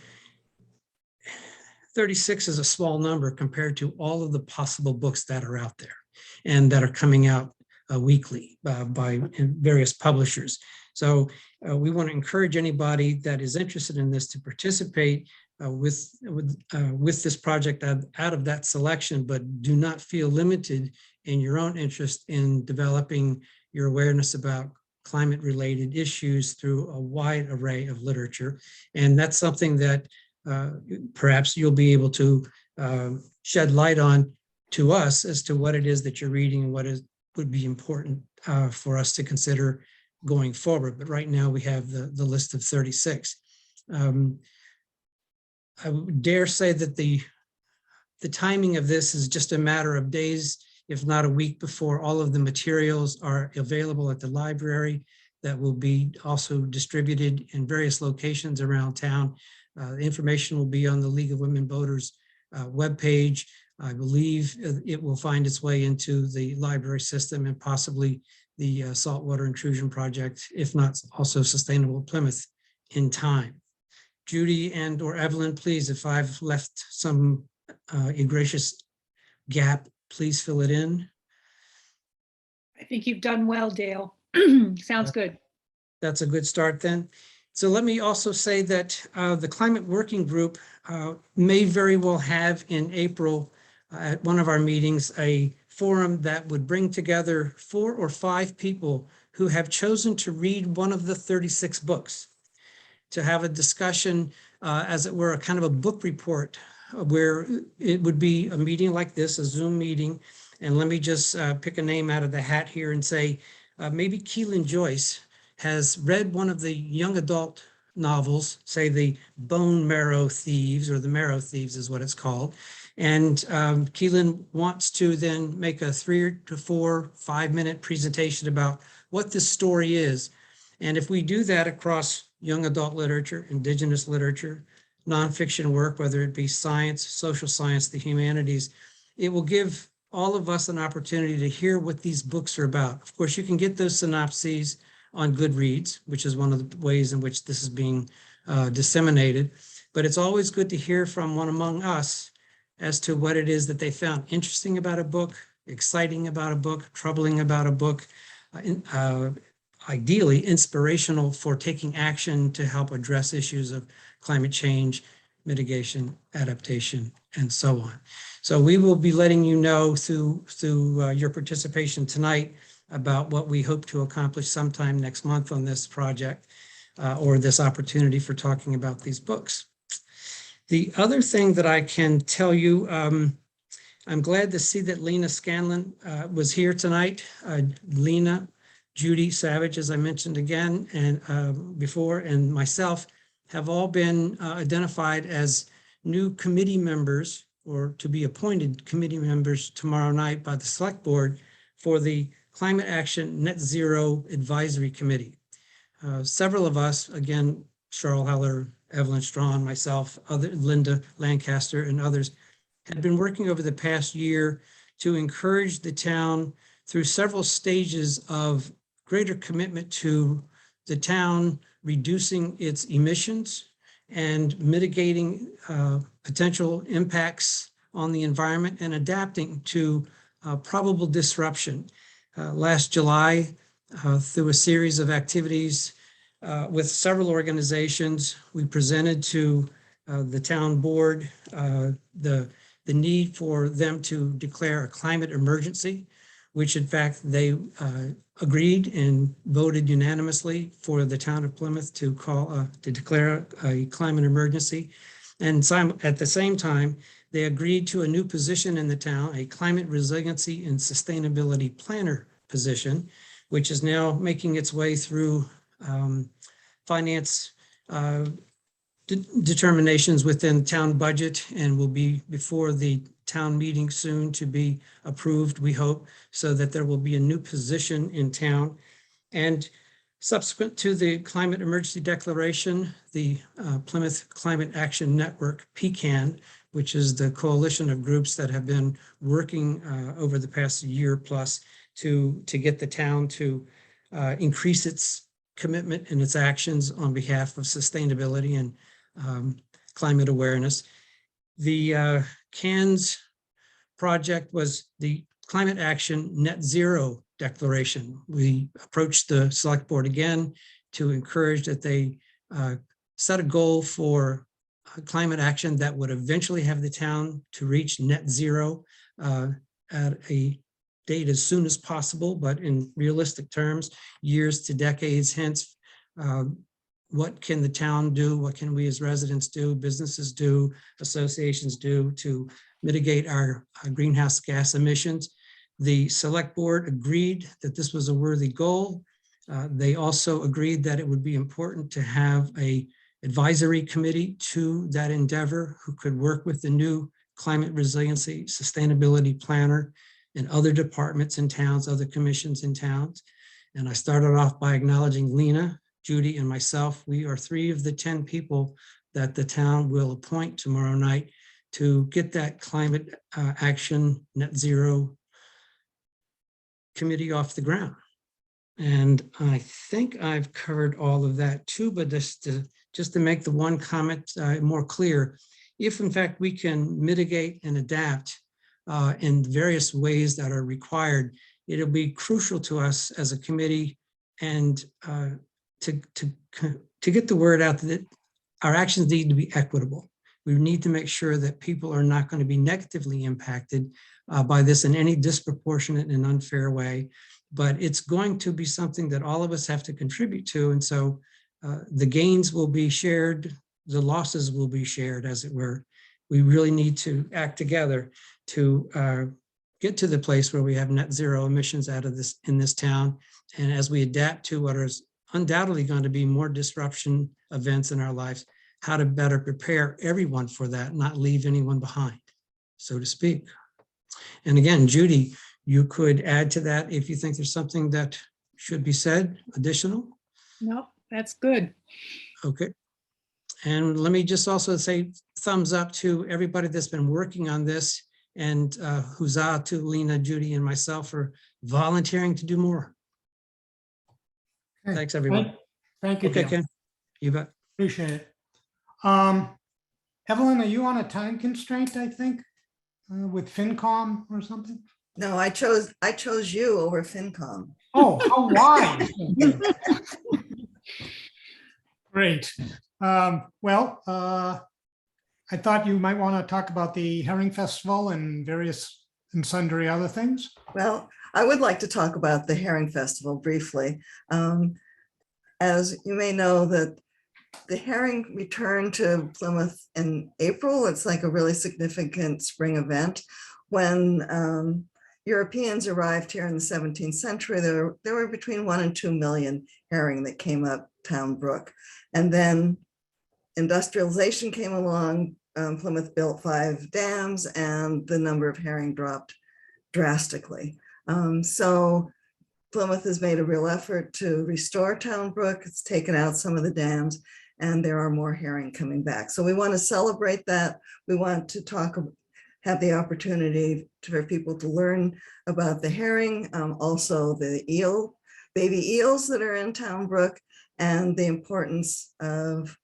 36 is a small number compared to all of the possible books that are out there and that are coming out weekly by various publishers. So we want to encourage anybody that is interested in this to participate with this project out of that selection, but do not feel limited in your own interest in developing your awareness about climate-related issues through a wide array of literature. And that's something that perhaps you'll be able to shed light on to us as to what it is that you're reading and what would be important for us to consider going forward. But right now we have the list of 36. I would dare say that the timing of this is just a matter of days, if not a week, before all of the materials are available at the library that will be also distributed in various locations around town. The information will be on the League of Women Voters webpage. I believe it will find its way into the library system and possibly the Saltwater Intrusion Project, if not also Sustainable Plymouth in time. Judy and or Evelyn, please, if I've left some egregious gap, please fill it in. I think you've done well, Dale. Sounds good. That's a good start then. So let me also say that the Climate Working Group may very well have in April at one of our meetings a forum that would bring together 4 or 5 people who have chosen to read one of the 36 books, to have a discussion, as it were, a kind of a book report where it would be a meeting like this, a Zoom meeting. And let me just pick a name out of the hat here and say, maybe Keelan Joyce has read one of the young adult novels, say the Bone Marrow Thieves, or the Marrow Thieves is what it's called. And Keelan wants to then make a 3 to 4, 5-minute presentation about what this story is. And if we do that across young adult literature, indigenous literature, nonfiction work, whether it be science, social science, the humanities, it will give all of us an opportunity to hear what these books are about. Of course, you can get those synopses on Goodreads, which is one of the ways in which this is being disseminated. But it's always good to hear from one among us as to what it is that they found interesting about a book, exciting about a book, troubling about a book, ideally inspirational for taking action to help address issues of climate change, mitigation, adaptation, and so on. So we will be letting you know through your participation tonight about what we hope to accomplish sometime next month on this project or this opportunity for talking about these books. The other thing that I can tell you, I'm glad to see that Lena Scanlon was here tonight. Lena, Judy Savage, as I mentioned again and before, and myself have all been identified as new committee members or to be appointed committee members tomorrow night by the Select Board for the Climate Action Net Zero Advisory Committee. Several of us, again, Cheryl Heller, Evelyn Strawn, myself, Linda Lancaster, and others, had been working over the past year to encourage the town through several stages of greater commitment to the town reducing its emissions and mitigating potential impacts on the environment and adapting to probable disruption. last July through a series of activities with several organizations. We presented to the town board the need for them to declare a climate emergency, which in fact they agreed and voted unanimously for the town of Plymouth to declare a climate emergency. And at the same time, they agreed to a new position in the town, a climate resiliency and sustainability planner position, which is now making its way through finance determinations within town budget and will be before the town meeting soon to be approved, we hope, so that there will be a new position in town. And subsequent to the climate emergency declaration, the Plymouth Climate Action Network, PCAN, which is the coalition of groups that have been working over the past year plus to get the town to increase its commitment and its actions on behalf of sustainability and climate awareness. The CAN's project was the Climate Action Net Zero Declaration. We approached the select board again to encourage that they set a goal for climate action that would eventually have the town to reach net zero at a date as soon as possible, but in realistic terms, years to decades hence. What can the town do? What can we as residents do, businesses do, associations do to mitigate our greenhouse gas emissions? The select board agreed that this was a worthy goal. They also agreed that it would be important to have an advisory committee to that endeavor who could work with the new climate resiliency sustainability planner and other departments in towns, other commissions in towns. And I started off by acknowledging Lena, Judy, and myself. We are 3 of the 10 people that the town will appoint tomorrow night to get that climate action net zero committee off the ground. And I think I've covered all of that too, but just to make the one comment more clear, if in fact we can mitigate and adapt in various ways that are required, it'll be crucial to us as a committee and to get the word out that our actions need to be equitable. We need to make sure that people are not going to be negatively impacted by this in any disproportionate and unfair way, but it's going to be something that all of us have to contribute to. And so the gains will be shared, the losses will be shared, as it were. We really need to act together to get to the place where we have net zero emissions out of this in this town. And as we adapt to what is undoubtedly going to be more disruption events in our lives, how to better prepare everyone for that, not leave anyone behind, so to speak. And again, Judy, you could add to that if you think there's something that should be said additional. No, that's good. Okay. And let me just also say thumbs up to everybody that's been working on this, and huzzah to Lena, Judy, and myself for volunteering to do more. Okay. Thanks, everyone. Thank you, Okay, Dale. Ken. You bet. Appreciate it. Evelyn, are you on a time constraint, I think, with FinCom or something? No, I chose you over FinCom. Oh, how wise. Great. Well, I thought you might want to talk about the Herring Festival and various and sundry other things. Well, I would like to talk about the Herring Festival briefly. As you may know, that the herring returned to Plymouth in April. It's like a really significant spring event. When Europeans arrived here in the 17th century, there were between 1 and 2 million herring that came up Town Brook. And then industrialization came along, Plymouth built 5 dams and the number of herring dropped drastically. So Plymouth has made a real effort to restore Town Brook. It's taken out some of the dams and there are more herring coming back. So we want to celebrate that. We want to have the opportunity for people to learn about the herring, also the baby eels that are in Town Brook, and the importance of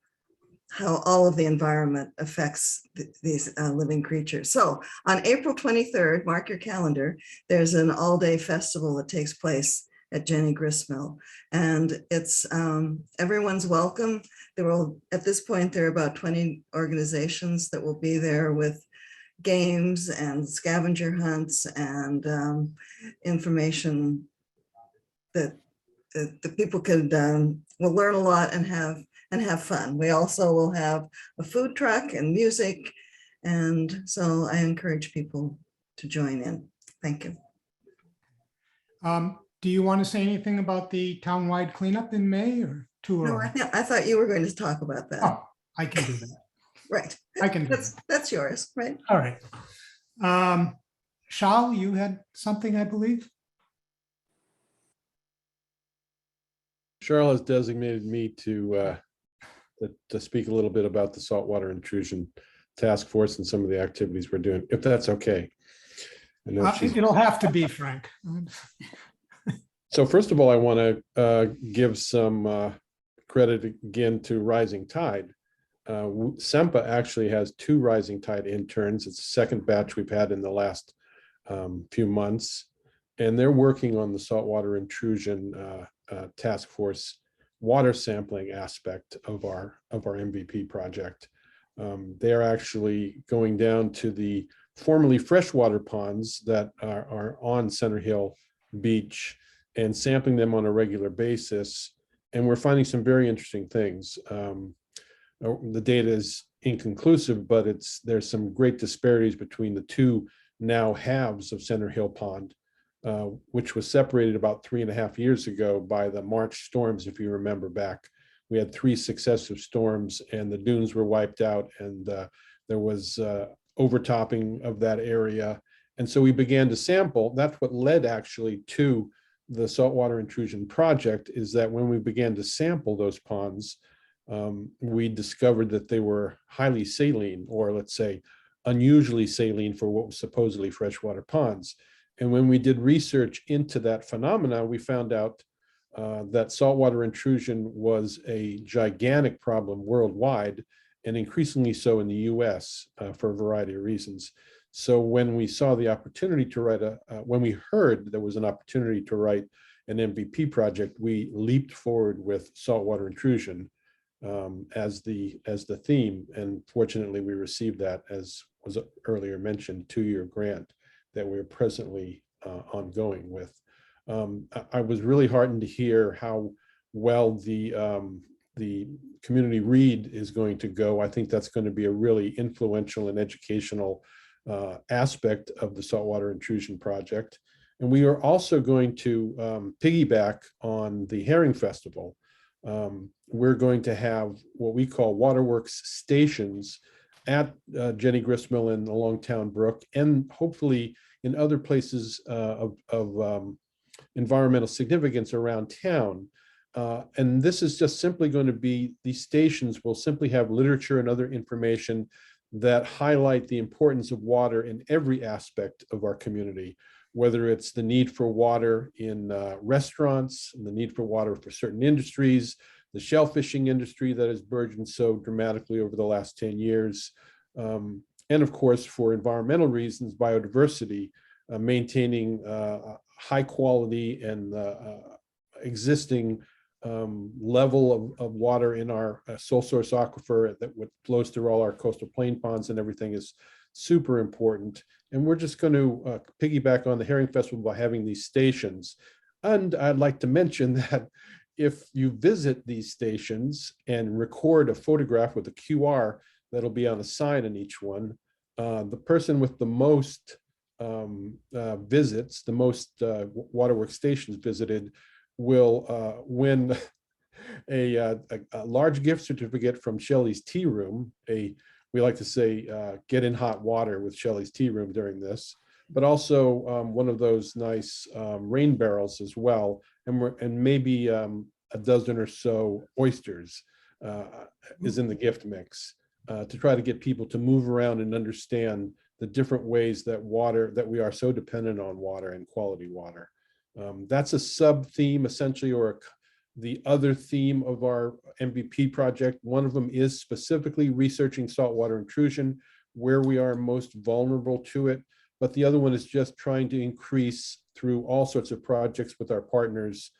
how all of the environment affects these living creatures. So on April 23rd, mark your calendar, there's an all-day festival that takes place at Jenny Gristmill. And it's everyone's welcome. There will, at this point, there are about 20 organizations that will be there with games and scavenger hunts and information that the people could will learn a lot and have fun. We also will have a food truck and music. And so I encourage people to join in. Thank you. Do you want to say anything about the townwide cleanup in May or too No, early? I thought you were going to talk about that. Oh, I can do that. Right. I can do that. That's yours, right? All right. Shal, you had something, I believe? Cheryl has designated me to speak a little bit about the saltwater intrusion task force and some of the activities we're doing, if that's okay. I know It'll have to be, Frank. So first of all, I want to give some credit again to Rising Tide. SEMPA actually has 2 Rising Tide interns. It's the second batch we've had in the last few months, and they're working on the saltwater intrusion task force water sampling aspect of our MVP project. They're actually going down to the formerly freshwater ponds that are on Center Hill Beach and sampling them on a regular basis. And we're finding some very interesting things. The data is inconclusive, but there's some great disparities between the 2 now halves of Center Hill Pond, which was separated about 3.5 years ago by the March storms. If you remember back, we had 3 successive storms and the dunes were wiped out, and there was overtopping of that area. And so we began to sample. That's what led actually to the saltwater intrusion project, is that when we began to sample those ponds, we discovered that they were highly saline, or let's say unusually saline for what was supposedly freshwater ponds. And when we did research into that phenomena, we found out that saltwater intrusion was a gigantic problem worldwide, and increasingly so in the US for a variety of reasons. So when we saw the opportunity to write when we heard there was an opportunity to write an MVP project, we leaped forward with saltwater intrusion as the theme. And fortunately, we received that, as was earlier mentioned, 2-year grant that we're presently ongoing with. I was really heartened to hear how well the community read is going to go. I think that's going to be a really influential and educational aspect of the saltwater intrusion project. And we are also going to piggyback on the Herring Festival. We're going to have what we call waterworks stations at Jenny Gristmill and along Town Brook, and hopefully in other places of environmental significance around town. And this is just simply going to be, these stations will simply have literature and other information that highlight the importance of water in every aspect of our community, whether it's the need for water in restaurants, and the need for water for certain industries, the shellfishing industry that has burgeoned so dramatically over the last 10 years, and of course, for environmental reasons, biodiversity, maintaining high quality and existing level of water in our sole source aquifer that flows through all our coastal plain ponds and everything is super important. And we're just going to piggyback on the Herring Festival by having these stations. And I'd like to mention that if you visit these stations and record a photograph with a QR that'll be on a sign in each one, the person with the most visits, the most waterworks stations visited, will win a large gift certificate from Shelley's Tea Room. We like to say, get in hot water with Shelley's Tea Room during this, but also one of those nice rain barrels as well, and maybe a dozen or so oysters is in the gift mix to try to get people to move around and understand the different ways that we are so dependent on water and quality water. That's a sub theme essentially, or the other theme of our MVP project. One of them is specifically researching saltwater intrusion, where we are most vulnerable to it. But the other one is just trying to increase through all sorts of projects with our partners,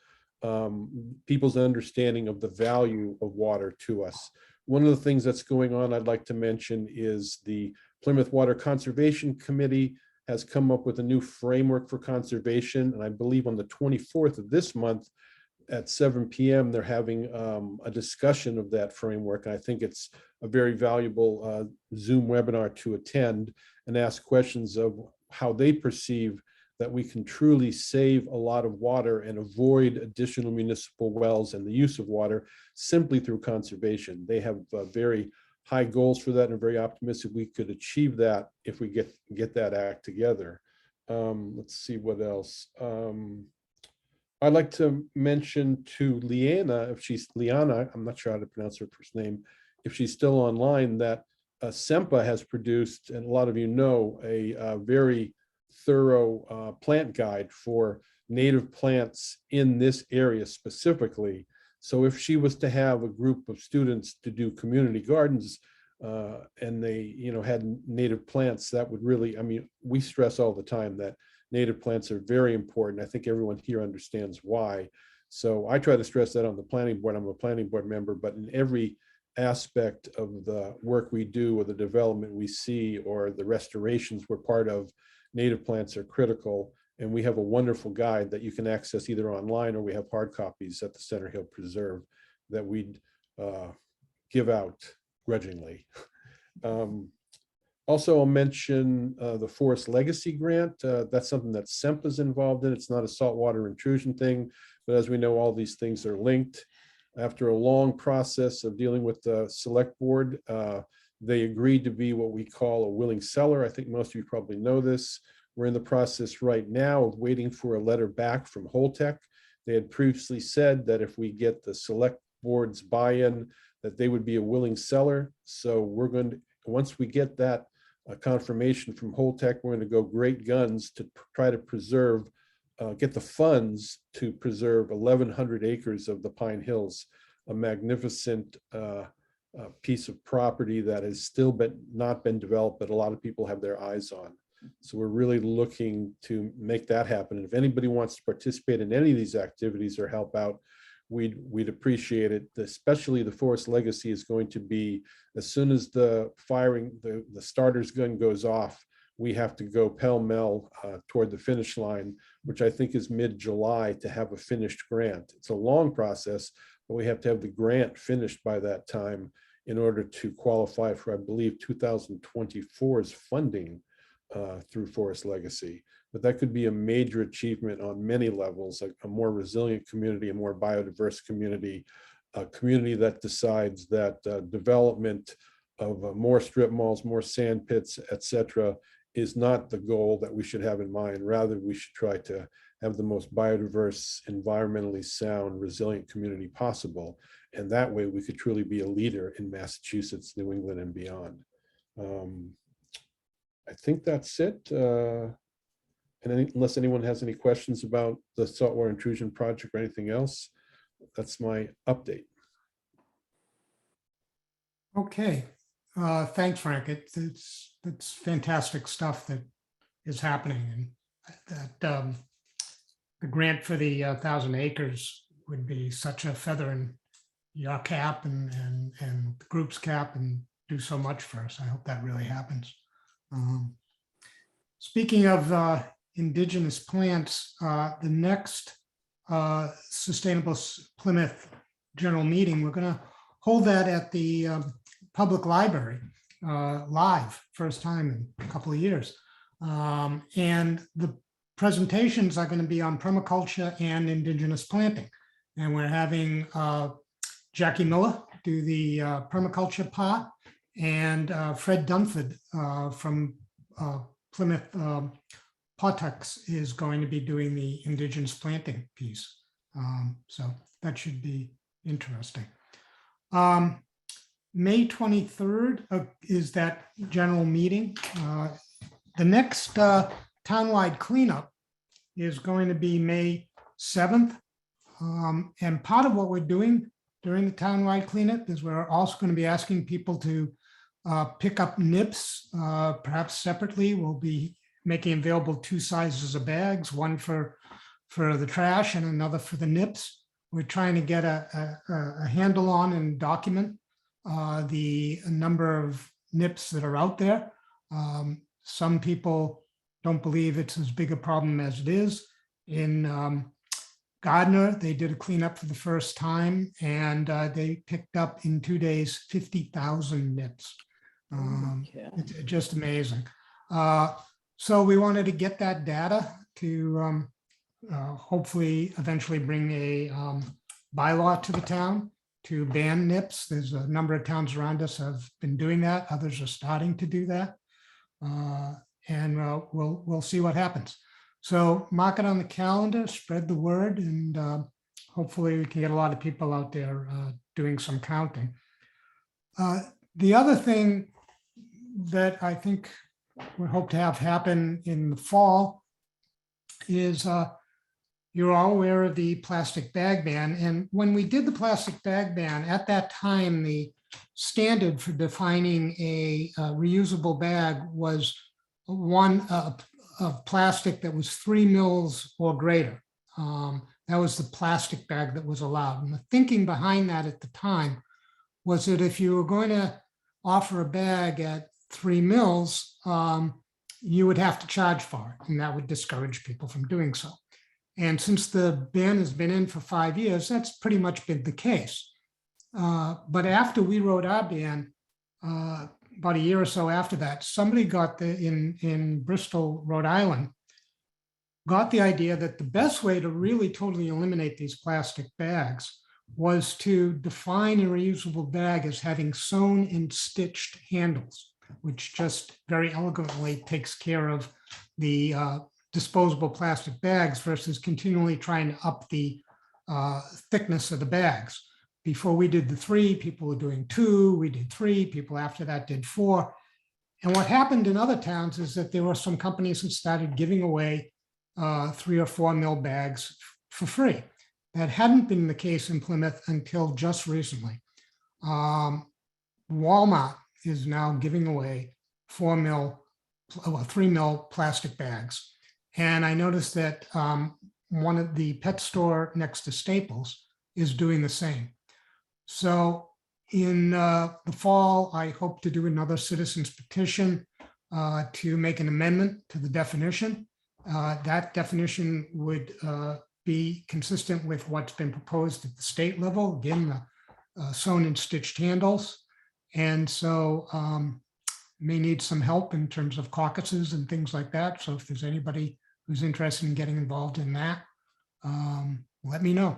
people's understanding of the value of water to us. One of the things that's going on I'd like to mention is the Plymouth Water Conservation Committee has come up with a new framework for conservation. And I believe on the 24th of this month at 7 p.m. they're having a discussion of that framework. And I think it's a very valuable Zoom webinar to attend and ask questions of how they perceive that we can truly save a lot of water and avoid additional municipal wells and the use of water simply through conservation. They have very high goals for that and very optimistic we could achieve that if we get that act together. Let's see what else. I'd like to mention to Liana, I'm not sure how to pronounce her first name, if she's still online, that SEMPA has produced, and a lot of you know, a very thorough plant guide for native plants in this area specifically. So if she was to have a group of students to do community gardens and they, had native plants, that would really, we stress all the time that native plants are very important. I think everyone here understands why. So I try to stress that on the planning board. I'm a planning board member, but in every aspect of the work we do or the development we see or the restorations we're part of, native plants are critical. And we have a wonderful guide that you can access either online or we have hard copies at the Center Hill Preserve that we'd give out grudgingly. Also, I'll mention the Forest Legacy Grant. That's something that SEMPA's involved in. It's not a saltwater intrusion thing, but as we know, all these things are linked. After a long process of dealing with the select board, they agreed to be what we call a willing seller. I think most of you probably know this. We're in the process right now of waiting for a letter back from Holtec. They had previously said that if we get the select board's buy-in, that they would be a willing seller. So we're going to, once we get that confirmation from Holtec, we're going to go great guns to try to preserve, get the funds to preserve 1,100 acres of the Pine Hills, a magnificent piece of property that has still not been developed, but a lot of people have their eyes on. So we're really looking to make that happen. And if anybody wants to participate in any of these activities or help out, we'd appreciate it. Especially the Forest Legacy is going to be, as soon as the firing, the starter's gun goes off, we have to go pell-mell toward the finish line, which I think is mid-July, to have a finished grant. It's a long process, but we have to have the grant finished by that time in order to qualify for, I believe, 2024's funding through Forest Legacy. But that could be a major achievement on many levels, a more resilient community, a more biodiverse community, a community that decides that development of more strip malls, more sand pits, etc., is not the goal that we should have in mind. Rather, we should try to have the most biodiverse, environmentally sound, resilient community possible. And that way we could truly be a leader in Massachusetts, New England, and beyond. I think that's it. Unless anyone has any questions about the saltwater intrusion project or anything else, that's my update. Okay, thanks, Frank. It's fantastic stuff that is happening, and that the grant for the 1,000 acres would be such a feather in your cap and the group's cap, and do so much for us. I hope that really happens. Speaking of indigenous plants, the next Sustainable Plymouth General Meeting, we're going to hold that at the public library live, first time in a couple of years. And the presentations are going to be on permaculture and indigenous planting. And we're having Jackie Miller do the permaculture part, and Fred Dunford from Plymouth Potex is going to be doing the indigenous planting piece. So that should be interesting. May 23rd is that general meeting. The next townwide cleanup is going to be May 7th And part of what we're doing during the townwide cleanup is we're also going to be asking people to pick up nips, perhaps separately. We'll be making available 2 sizes of bags, one for the trash and another for the nips. We're trying to get a handle on and document the number of nips that are out there. Some people don't believe it's as big a problem as it is. In Gardner, they did a cleanup for the first time, and they picked up in 2 days 50,000 nips. It's just amazing. So we wanted to get that data to hopefully eventually bring a bylaw to the town to ban nips. There's a number of towns around us have been doing that. Others are starting to do that. And we'll see what happens. So mark it on the calendar, spread the word, and hopefully we can get a lot of people out there doing some counting. The other thing that I think we hope to have happen in the fall is you're all aware of the plastic bag ban. And when we did the plastic bag ban, at that time, the standard for defining a reusable bag was one of plastic that was 3 mils or greater. That was the plastic bag that was allowed. And the thinking behind that at the time was that if you were going to offer a bag at 3 mils, you would have to charge for it, and that would discourage people from doing so. And since the ban has been in for 5 years, that's pretty much been the case. But after we wrote our ban, about a year or so after that, somebody got in Bristol, Rhode Island, got the idea that the best way to really totally eliminate these plastic bags was to define a reusable bag as having sewn and stitched handles, which just very elegantly takes care of the disposable plastic bags versus continually trying to up the thickness of the bags. Before we did the 3, people were doing 2, we did 3, people after that did 4. And what happened in other towns is that there were some companies that started giving away 3 or 4 mil bags for free. That hadn't been the case in Plymouth until just recently. Walmart is now giving away 3 mil plastic bags. And I noticed that one of the pet store next to Staples is doing the same. So in the fall, I hope to do another citizens petition to make an amendment to the definition. That definition would be consistent with what's been proposed at the state level, again, the sewn and stitched handles. And so may need some help in terms of caucuses and things like that. So if there's anybody who's interested in getting involved in that, let me know.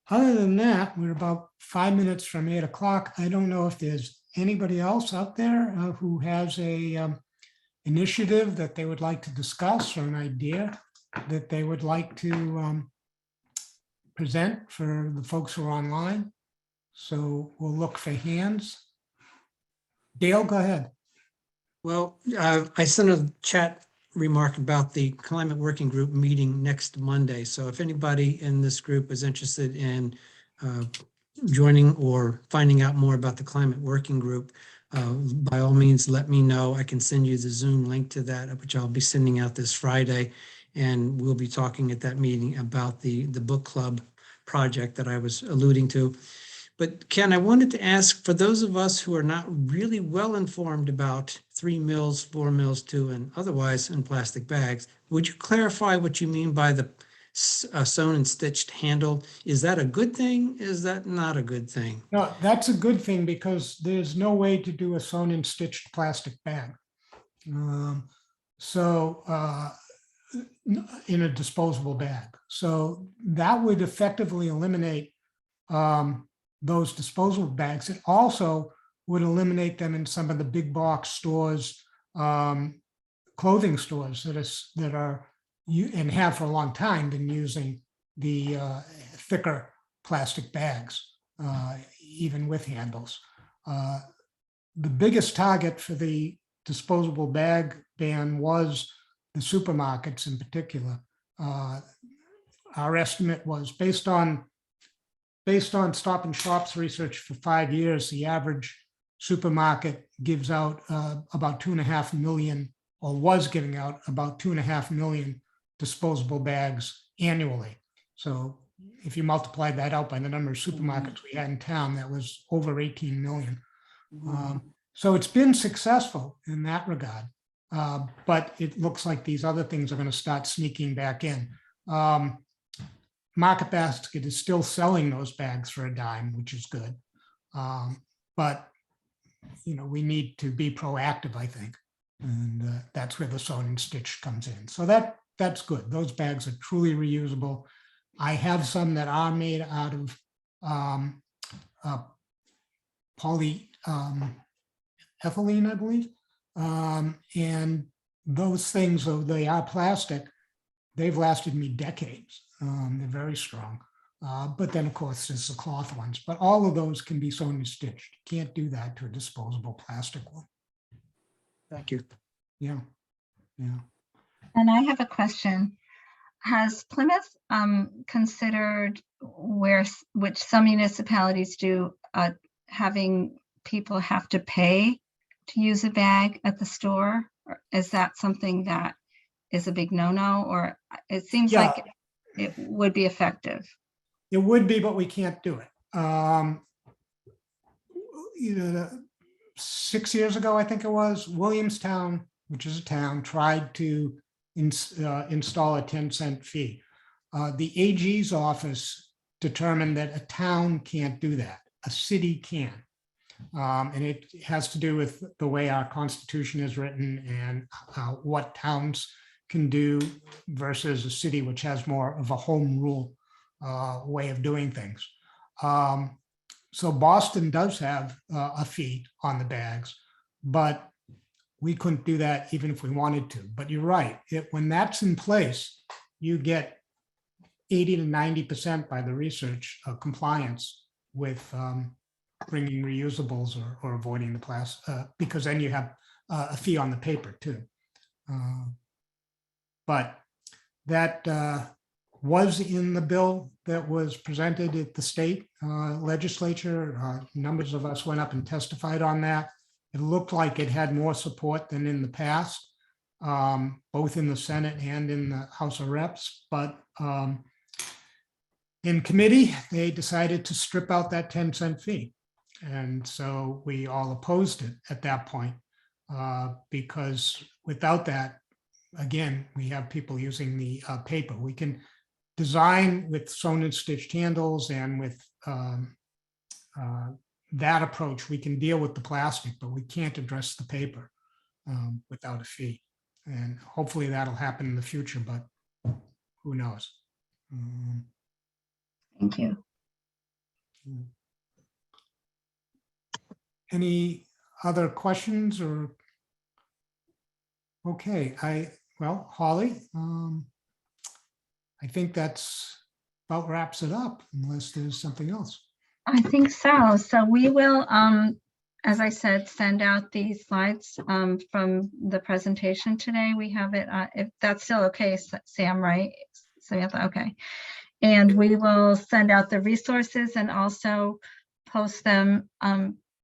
Other than that, we're about 5 minutes from 8 o'clock. I don't know if there's anybody else out there who has a initiative that they would like to discuss or an idea that they would like to present for the folks who are online. So we'll look for hands. Dale, go ahead. Well, I sent a chat remark about the climate working group meeting next Monday. So if anybody in this group is interested in joining or finding out more about the climate working group, by all means, let me know. I can send you the Zoom link to that, which I'll be sending out this Friday. And we'll be talking at that meeting about the book club project that I was alluding to. But Ken, I wanted to ask, for those of us who are not really well informed about 3 mils, 4 mils, 2, and otherwise in plastic bags, would you clarify what you mean by the sewn and stitched handle? Is that a good thing? Is that not a good thing? No, that's a good thing because there's no way to do a sewn and stitched plastic bag. In a disposable bag. So that would effectively eliminate those disposable bags. It also would eliminate them in some of the big box stores, clothing stores that are and have for a long time been using the thicker plastic bags, even with handles. The biggest target for the disposable bag ban was the supermarkets in particular. our estimate was based on Stop and Shop's research for 5 years, the average supermarket gives out about 2.5 million, or was giving out about 2.5 million disposable bags annually. So if you multiply that out by the number of supermarkets we had in town, that was over 18 million. So it's been successful in that regard, but it looks like these other things are going to start sneaking back in. Market Basket is still selling those bags for $0.10, which is good. But, you know, we need to be proactive, I think. And that's where the sewn and stitch comes in. So that's good. Those bags are truly reusable. I have some that are made out of polyethylene, I believe. And those things, though they are plastic, they've lasted me decades. They're very strong. But then, of course, there's the cloth ones. But all of those can be sewn and stitched. You can't do that to a disposable plastic one. Thank you. Yeah, yeah. And I have a question. Has Plymouth considered which some municipalities do, having people have to pay to use a bag at the store? Or is that something that is a big no-no, or it seems like it would be effective? It would be, but we can't do it. You know, 6 years ago, I think it was, Williamstown, which is a town, tried to install a 10-cent fee. The AG's office determined that a town can't do that. A city can. And it has to do with the way our Constitution is written and what towns can do versus a city which has more of a home rule way of doing things. So Boston does have a fee on the bags, but we couldn't do that even if we wanted to. But you're right, when that's in place, you get 80 to 90% by the research compliance with bringing reusables or avoiding the plastic, because then you have a fee on the paper too. But that was in the bill that was presented at the state legislature. Numbers of us went up and testified on that. It looked like it had more support than in the past, both in the Senate and in the House of Reps. But in committee, they decided to strip out that 10-cent fee. And so we all opposed it at that point, because without that, again, we have people using the paper. We can design with sewn and stitched handles, and with that approach, we can deal with the plastic, but we can't address the paper without a fee. And hopefully that'll happen in the future, but who knows? Thank you. Any other questions or? Okay, well, Holly, I think that's about wraps it up, unless there's something else. I think so. So we will, as I said, send out these slides from the presentation today. We have it, if that's still okay, Sam, right? Samantha, okay. And we will send out the resources and also post them,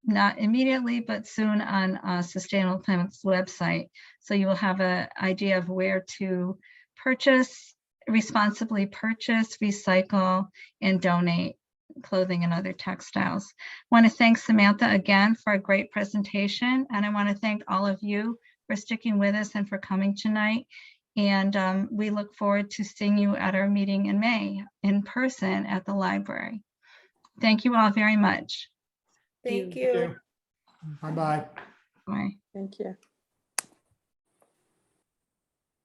not immediately, but soon on Sustainable Plymouth's website. So you will have an idea of where to purchase, responsibly purchase, recycle, and donate clothing and other textiles. I want to thank Samantha again for a great presentation. And I want to thank all of you for sticking with us and for coming tonight. And we look forward to seeing you at our meeting in May in person at the library. Thank you all very much. Thank you. Bye-bye. Bye. Thank you.